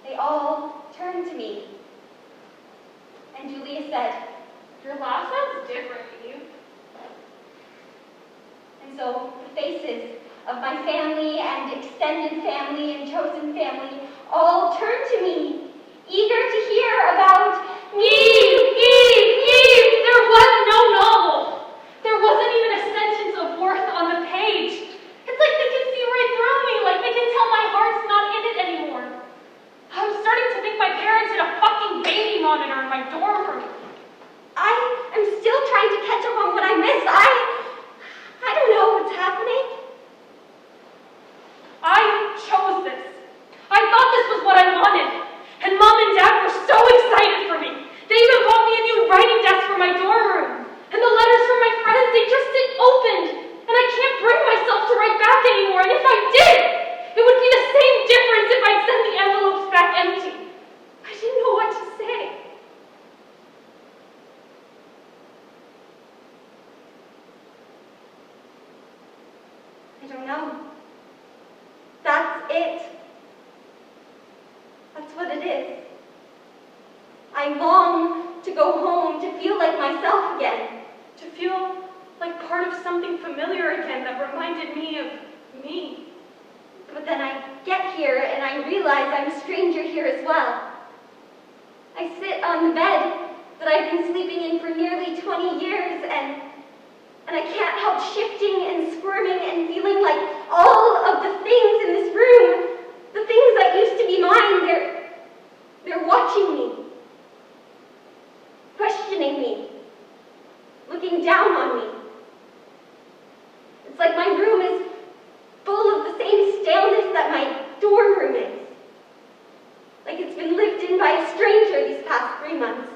they all turned to me. And Julia said, Your laugh sounds different, you. And so the faces of my family and extended family and chosen family all turned to me, eager to hear about Eve! There was no novel. There wasn't even a sentence of worth on the page. It's like they can see right through me, like they can tell my heart's not in it anymore. I'm starting to think my parents had a fucking baby monitor in my dorm room. I am still trying to catch up on what I missed. I don't know what's happening. I chose this. I thought this was what I wanted. And Mom and Dad were so excited for I long to go home, to feel like myself again. To feel like part of something familiar again that reminded me of me. But then I get here and I realize I'm a stranger here as well. I sit on the bed that I've been sleeping in for nearly 20 years and I can't help shifting and squirming and feeling like all of the things in this room, the things that used to be mine, they're watching me, questioning me, looking down on me. It's like my room is full of the same staleness that my dorm room is. Like it's been lived in by a stranger these past 3 months.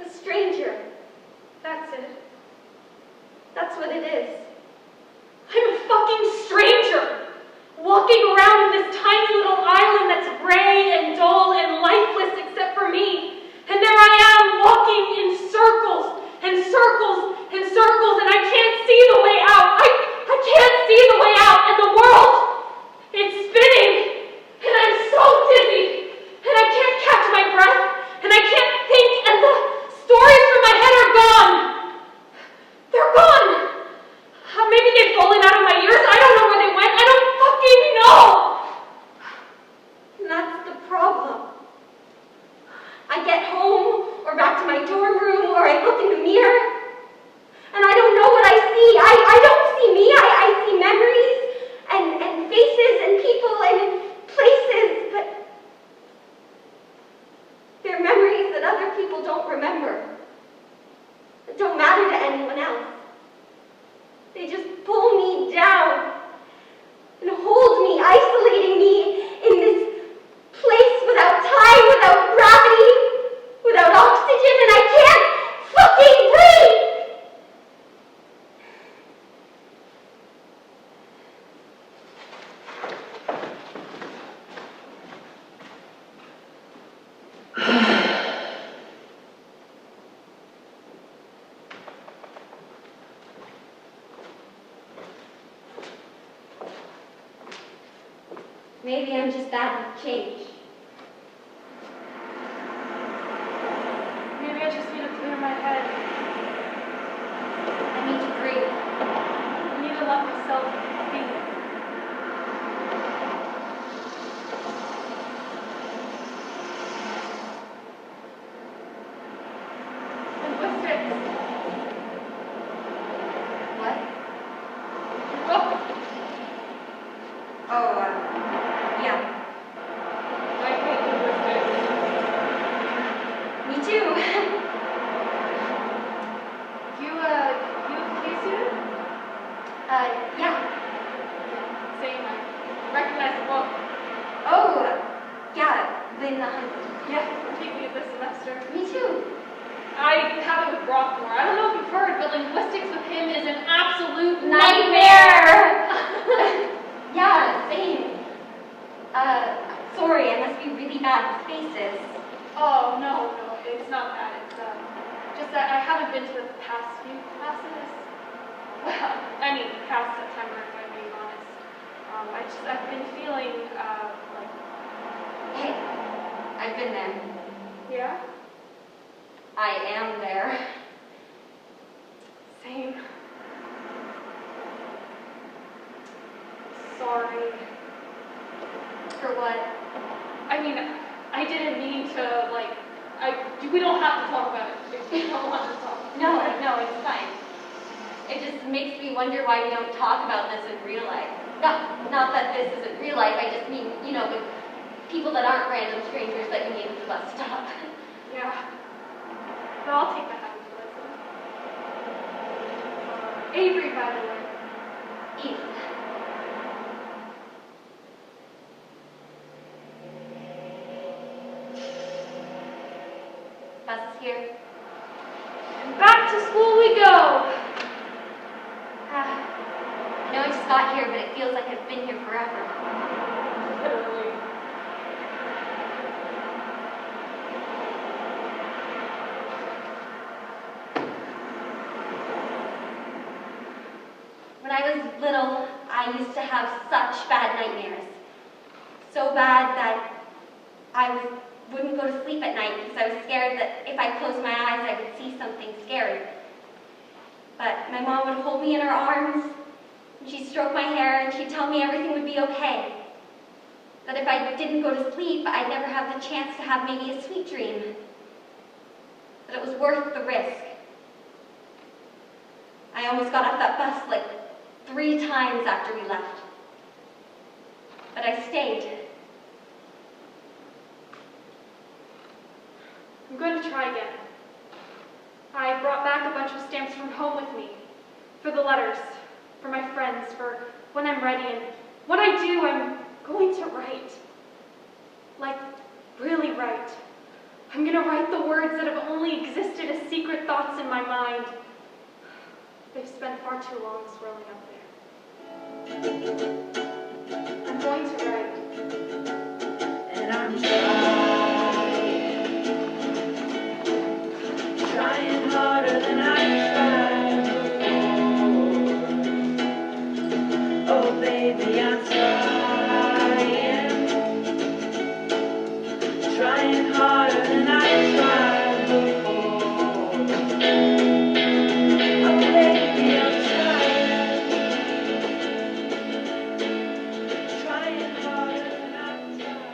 A stranger. That's it. That's what it is. I'm a fucking stranger, walking around in this tiny little island that's gray and dull and lifeless except for me. And there I am, walking in circles and circles and circles, and I can't see the way out. I can't see the way out, and the world, it's spinning, and I'm so dizzy, and I can't catch my breath, and I can't think, and the stories from my head are gone. They're gone. Maybe they've fallen out of my ears. I don't know where they went. I don't fucking know. And that's the problem. I get home, or back to my dorm room, or I look in the mirror, and I don't know what I see. I don't see me. I see memories, and faces, and people, and places, but they're memories that other people don't remember, that don't matter to anyone else. They just pull me down and hold me, isolating me in this place without time, without gravity, without oxygen, and I can't fucking breathe! Maybe I'm just bad with change. Maybe I just need to clear my head. I need to breathe. I need to let myself be. Linguistics. What? Oh, Oh, yeah. I hate linguistics. Me too. You a K student? Yeah. Same. I recognize the book. Oh, yeah, then, Yeah, I'm taking it this semester. me too. I have it with Rockmore. I don't know if you've heard, but linguistics with him is an absolute Nightmare! Yeah, same. Sorry, I must be really bad with faces. Oh, no, it's not that. It's just that I haven't been to the past few classes. Well, I mean, past September, if I'm being honest. I've been feeling, like... Hey, I've been there. Yeah? I am there. Same. Sorry. For what? I mean, I didn't mean to, like, we don't have to talk about it if you don't want to talk. No, it's fine. It just makes me wonder why we don't talk about this in real life. Not that this isn't real life, I just mean, with people that aren't random strangers that you meet at the bus stop. Yeah. But I'll take that out of the Avery, by the way. Eve. Bus is here. And back to school we go. I know I just got here, but it feels like I've been here forever. Literally. When I was little, I used to have such bad nightmares. So bad that wouldn't go to sleep at night because I was scared that if I closed my eyes, I would see something scary. But my mom would hold me in her arms, and she'd stroke my hair, and she'd tell me everything would be okay. That if I didn't go to sleep, I'd never have the chance to have maybe a sweet dream. That it was worth the risk. I almost got off that bus like 3 times after we left. But I stayed. I'm going to try again. I brought back a bunch of stamps from home with me. For the letters, for my friends, for when I'm ready, and when I do, I'm going to write. Like, really write. I'm going to write the words that have only existed as secret thoughts in my mind. They've spent far too long swirling up there. I'm going to write. And I'm trying harder than I tried before. Oh baby, I'm trying harder than I tried before. Oh baby, I'm trying harder than I tried.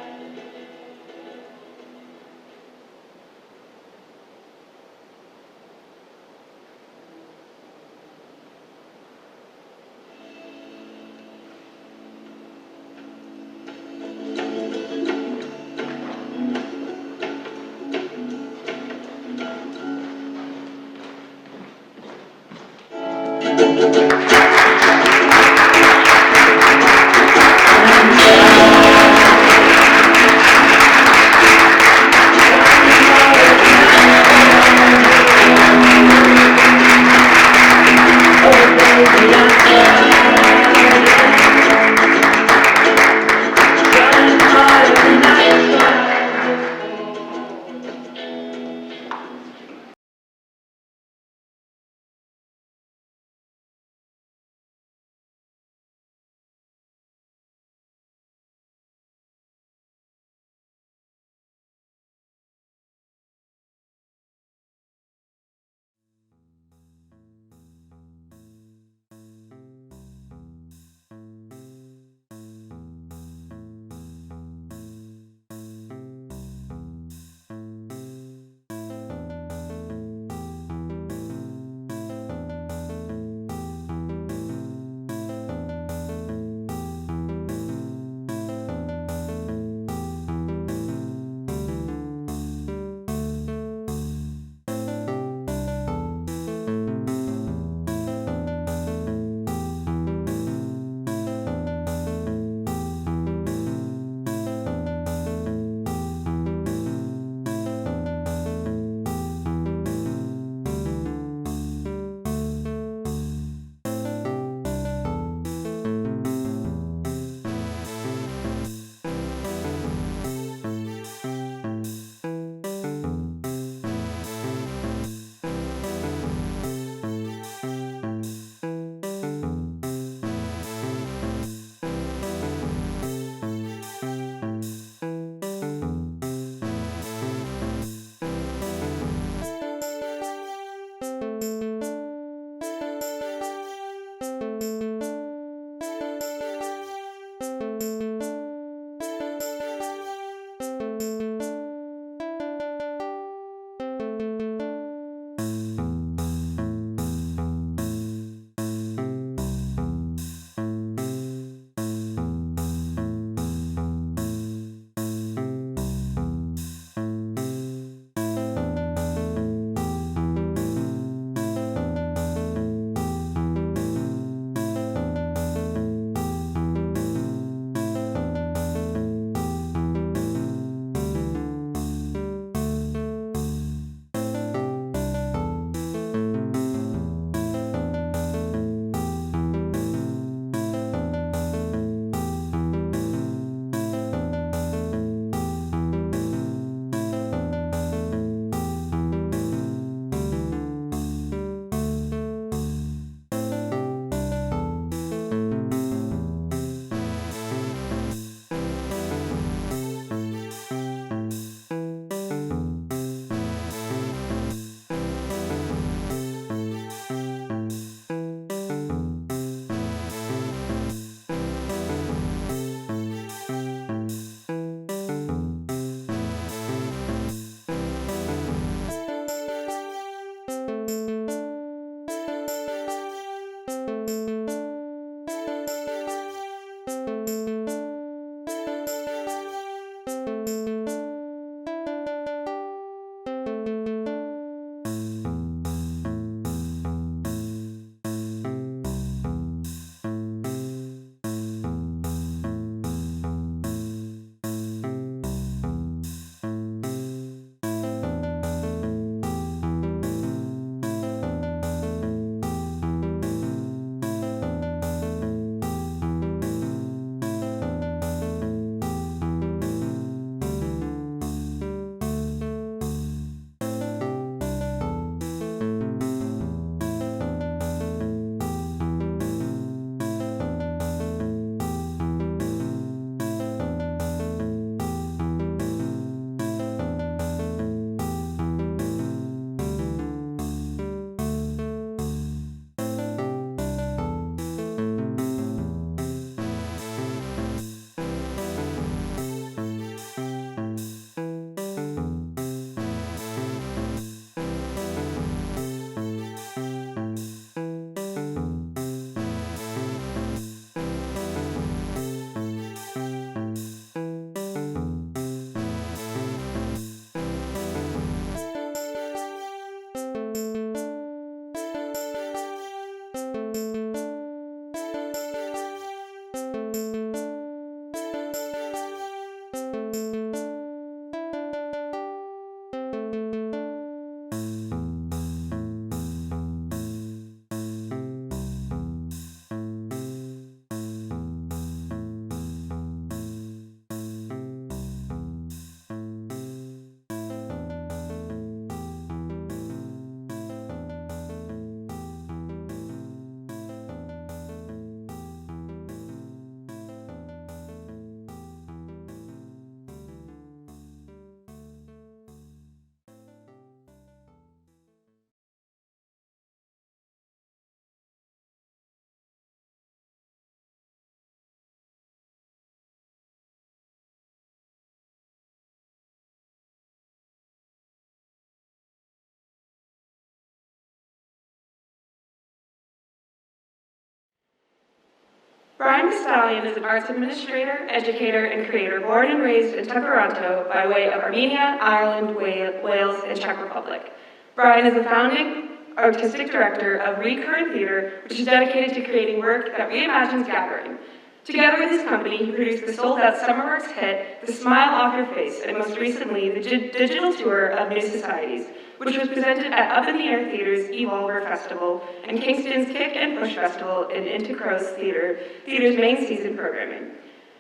Brian Postalian is an arts administrator, educator, and creator born and raised in Toronto by way of Armenia, Ireland, Wales, and Czech Republic. Brian is the founding artistic director of Recurrent Theatre, which is dedicated to creating work that reimagines gathering. Together with his company, he produced the sold-out Summerworks hit, The Smile Off Your Face, and most recently, the digital tour of New Societies, which was presented at Up in the Air Theatre's Evolver Festival and Kingston's Kick and Push Festival in Into Crow's Theatre's main season programming.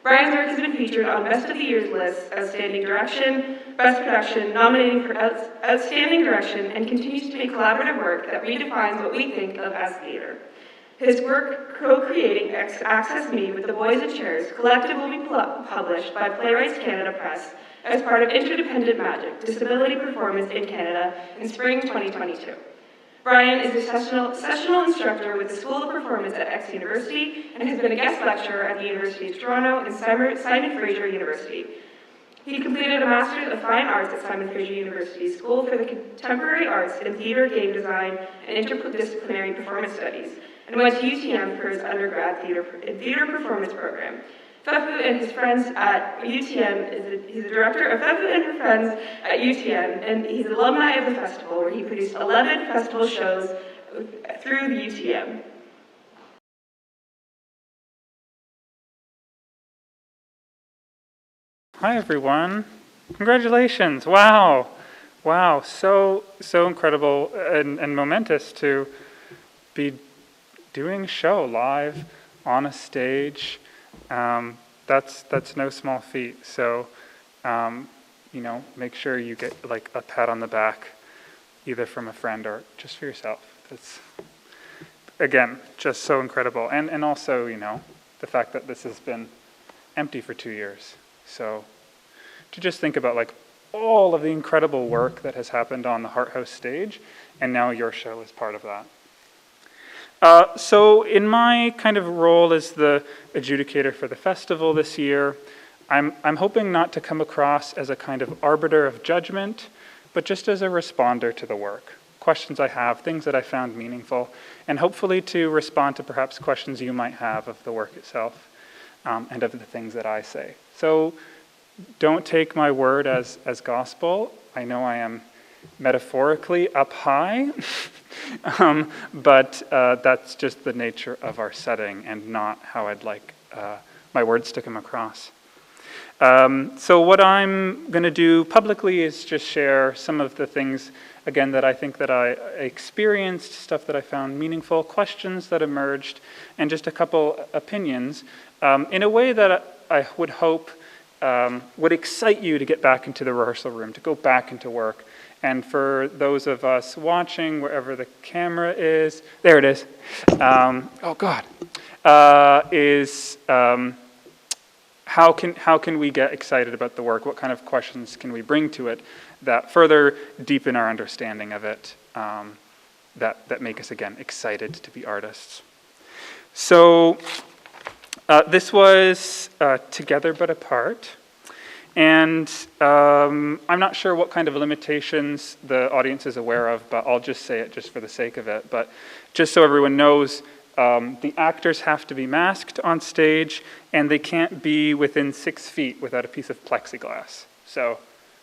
Brian's work has been featured on Best of the Year's lists, Outstanding Direction, Best Production, nominating for Outstanding Direction, and continues to make collaborative work that redefines what we think of as theater. His work co-creating Access Me with the Boys and Chairs Collective will be published by Playwrights Canada Press as part of Interdependent Magic, Disability Performance in Canada in spring 2022. Brian is a sessional instructor with the School of Performance at X University and has been a guest lecturer at the University of Toronto and Simon Fraser University. He completed a Master's of Fine Arts at Simon Fraser University School for the Contemporary Arts in Theatre, Game Design, and Interdisciplinary Performance Studies, and went to UTM for his undergrad theater performance program. Fefu and his friends at UTM, he's the director of Fefu and her friends at UTM, and he's an alumni of the festival, where he produced 11 festival shows through the UTM. Hi everyone, congratulations, wow, so incredible and momentous to be doing a show live on a stage. That's no small feat. So, make sure you get like a pat on the back, either from a friend or just for yourself. That's, again, just so incredible. And also, the fact that this has been empty for 2 years. So to just think about like all of the incredible work that has happened on the Hart House stage, and now your show is part of that. So in my kind of role as the adjudicator for the festival this year, I'm hoping not to come across as a kind of arbiter of judgment, but just as a responder to the work. Questions I have, things that I found meaningful, and hopefully to respond to perhaps questions you might have of the work itself, and of the things that I say. So don't take my word as gospel. I know I am metaphorically up high, but that's just the nature of our setting and not how I'd like my words to come across. So what I'm going to do publicly is just share some of the things, again, that I think that I experienced, stuff that I found meaningful, questions that emerged, and just a couple opinions in a way that I would hope would excite you to get back into the rehearsal room, to go back into work. And for those of us watching, wherever the camera is, there it is, oh God, how can we get excited about the work? What kind of questions can we bring to it that further deepen our understanding of it, that make us, again, excited to be artists? So this was Together But Apart. And I'm not sure what kind of limitations the audience is aware of, but I'll just say it just for the sake of it. But just so everyone knows, the actors have to be masked on stage, and they can't be within 6 feet without a piece of plexiglass. So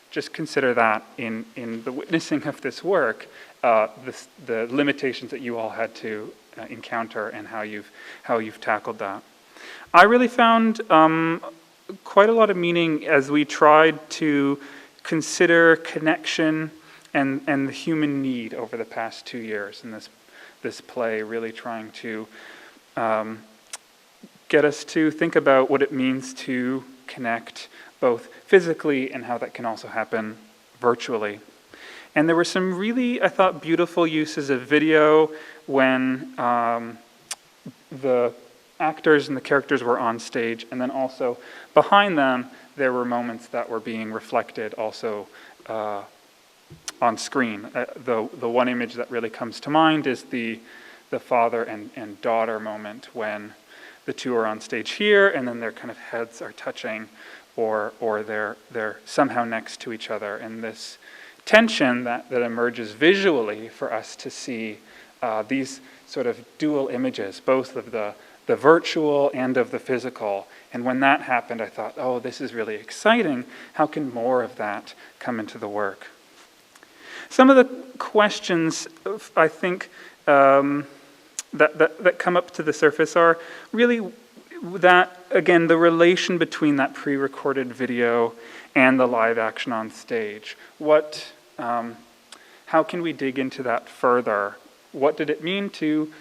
just consider that in the witnessing of this work, the limitations that you all had to encounter and how you've tackled that. I really found quite a lot of meaning as we tried to consider connection and the human need over the past 2 years in this play, really trying to get us to think about what it means to connect both physically and how that can also happen virtually. And there were some really, I thought, beautiful uses of video when the actors and the characters were on stage, and then also behind them there were moments that were being reflected also on screen. The one image that really comes to mind is the father and daughter moment when the two are on stage here, and then their kind of heads are touching, or they're somehow next to each other, and this tension that emerges visually for us to see these sort of dual images, both of the the virtual and of the physical. And when that happened, I thought, oh, this is really exciting. How can more of that come into the work? Some of the questions, I think, that come up to the surface are really that, again, the relation between that pre-recorded video and the live action on stage. How can we dig into that further? What did it mean to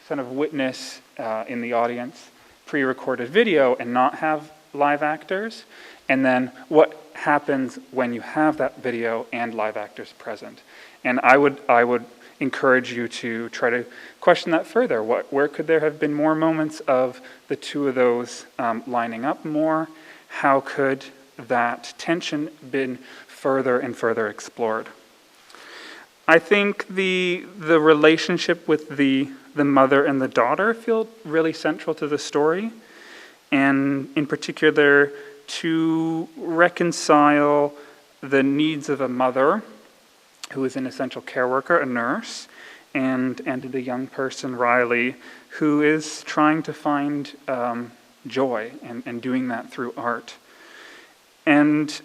kind of witness in the audience pre-recorded video and not have live actors? And then what happens when you have that video and live actors present? And I would encourage you to try to question that further. Where could there have been more moments of the two of those lining up more? How could that tension been further and further explored? I think the relationship with the mother and the daughter feel really central to the story, and in particular to reconcile the needs of a mother who is an essential care worker, a nurse, and the young person, Riley, who is trying to find joy and doing that through art. And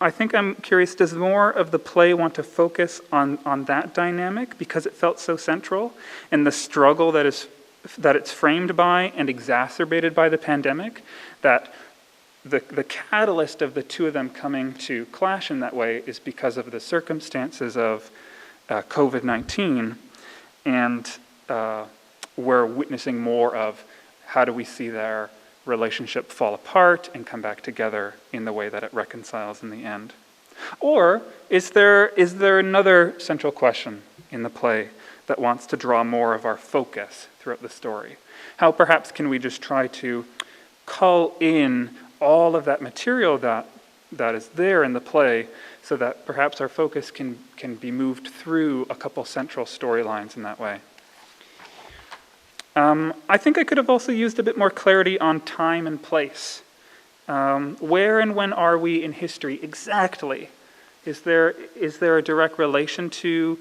I think I'm curious, does more of the play want to focus on that dynamic because it felt so central, and the struggle that it's framed by and exacerbated by the pandemic, that the catalyst of the two of them coming to clash in that way is because of the circumstances of COVID-19, and we're witnessing more of how do we see their relationship fall apart and come back together in the way that it reconciles in the end? Or is there another central question in the play that wants to draw more of our focus throughout the story? How perhaps can we just try to cull in all of that material that is there in the play so that perhaps our focus can be moved through a couple central storylines in that way? I think I could have also used a bit more clarity on time and place. Where and when are we in history exactly? Is there a direct relation to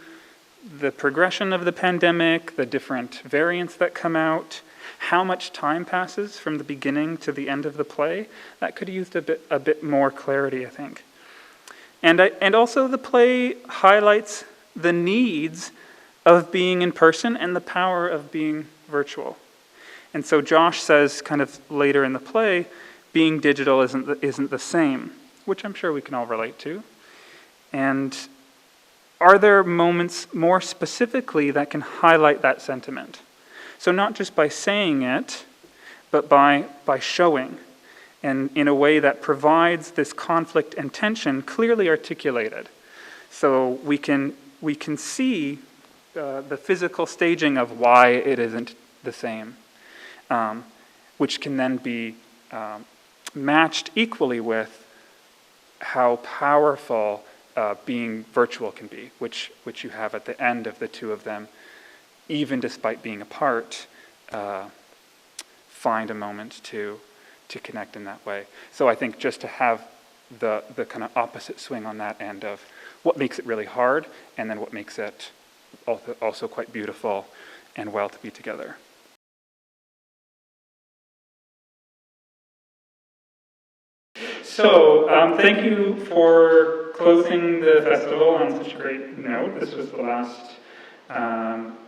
the progression of the pandemic, the different variants that come out? How much time passes from the beginning to the end of the play? That could have used a bit more clarity, I think. And also the play highlights the needs of being in person and the power of being virtual. And so Josh says kind of later in the play, being digital isn't the same, which I'm sure we can all relate to. And are there moments more specifically that can highlight that sentiment? So not just by saying it, but by showing, and in a way that provides this conflict and tension clearly articulated. So we can see the physical staging of why it isn't the same, which can then be matched equally with how powerful being virtual can be, which you have at the end of the two of them, even despite being apart, find a moment to connect in that way. So I think just to have the kind of opposite swing on that end of what makes it really hard, and then what makes it also quite beautiful and well to be together. So, thank you for closing the festival on such a great note. This was the last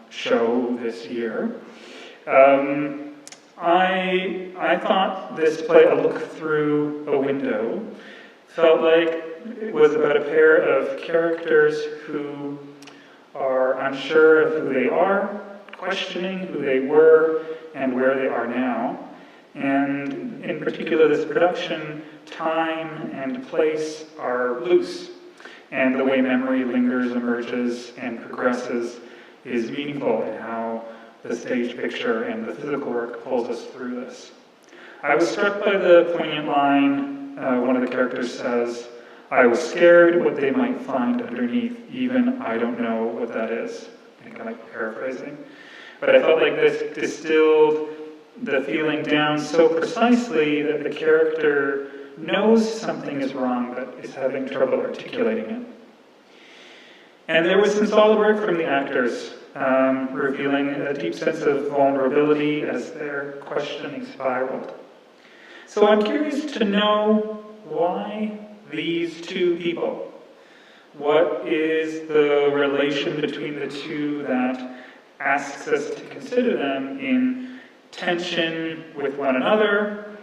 show this year. I thought this play, A Look Through a Window, felt like it was about a pair of characters who are unsure of who they are, questioning who they were and where they are now. And in particular, this production, time and place are loose. And the way memory lingers, emerges, and progresses is meaningful in how the stage picture and the physical work pulls us through this. I was struck by the poignant line one of the characters says, "I was scared what they might find underneath, even I don't know what that is." I think I might be paraphrasing. But I felt like this distilled the feeling down so precisely that the character knows something is wrong but is having trouble articulating it. And there was some solid work from the actors, revealing a deep sense of vulnerability as their questioning spiraled. So I'm curious to know why these two people. What is the relation between the two that asks us to consider them in tension with one another?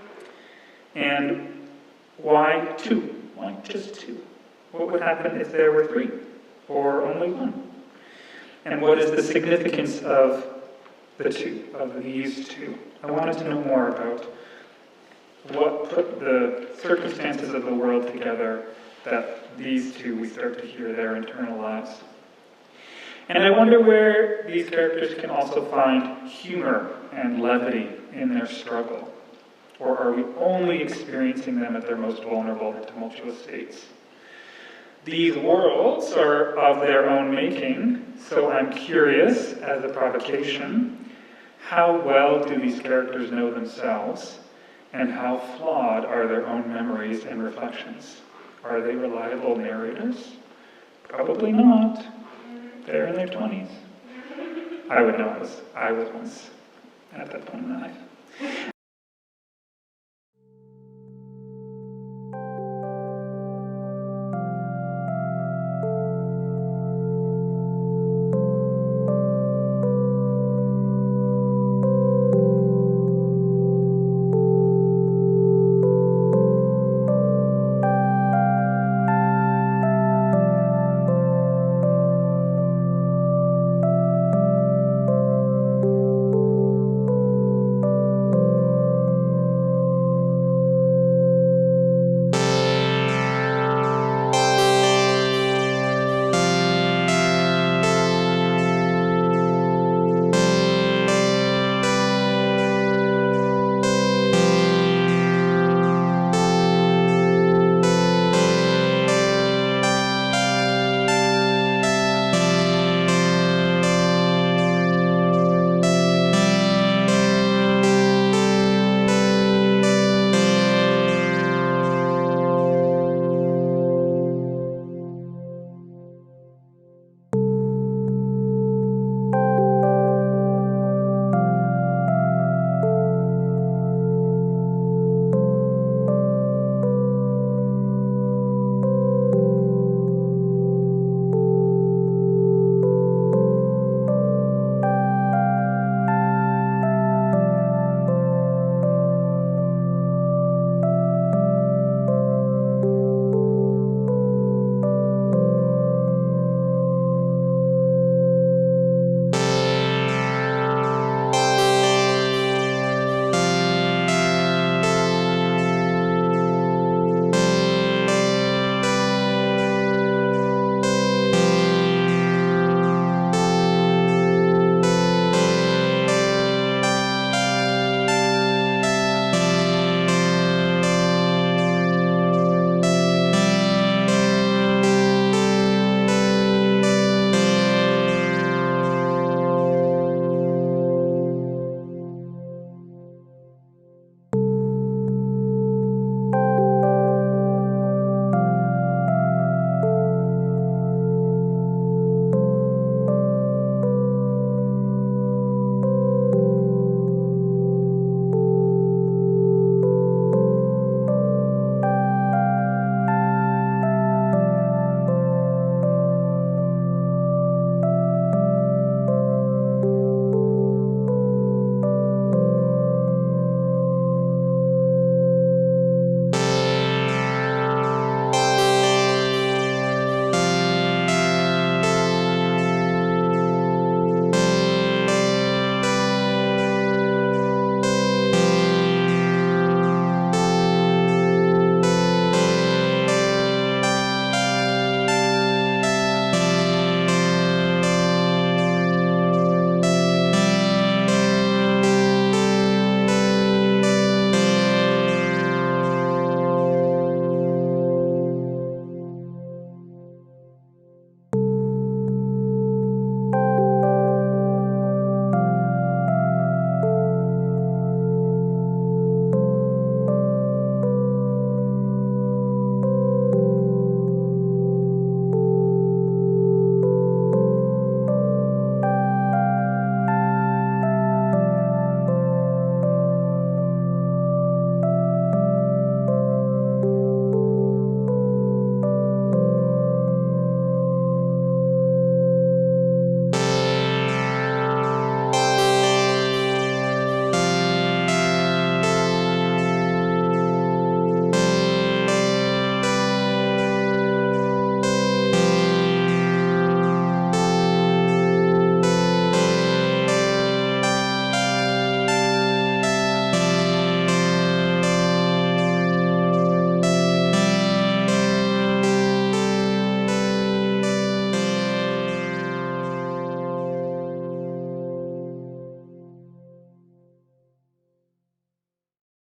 And why two? Why just two? What would happen if there were three or only one? And what is the significance of the two, of these two? I wanted to know more about what put the circumstances of the world together that these two, we start to hear their internal lives. And I wonder where these characters can also find humor and levity in their struggle. Or are we only experiencing them at their most vulnerable and tumultuous states? These worlds are of their own making, so I'm curious, as a provocation, how well do these characters know themselves, and how flawed are their own memories and reflections? Are they reliable narrators? Probably not. They're in their 20s. I would know I was once at that point in my life.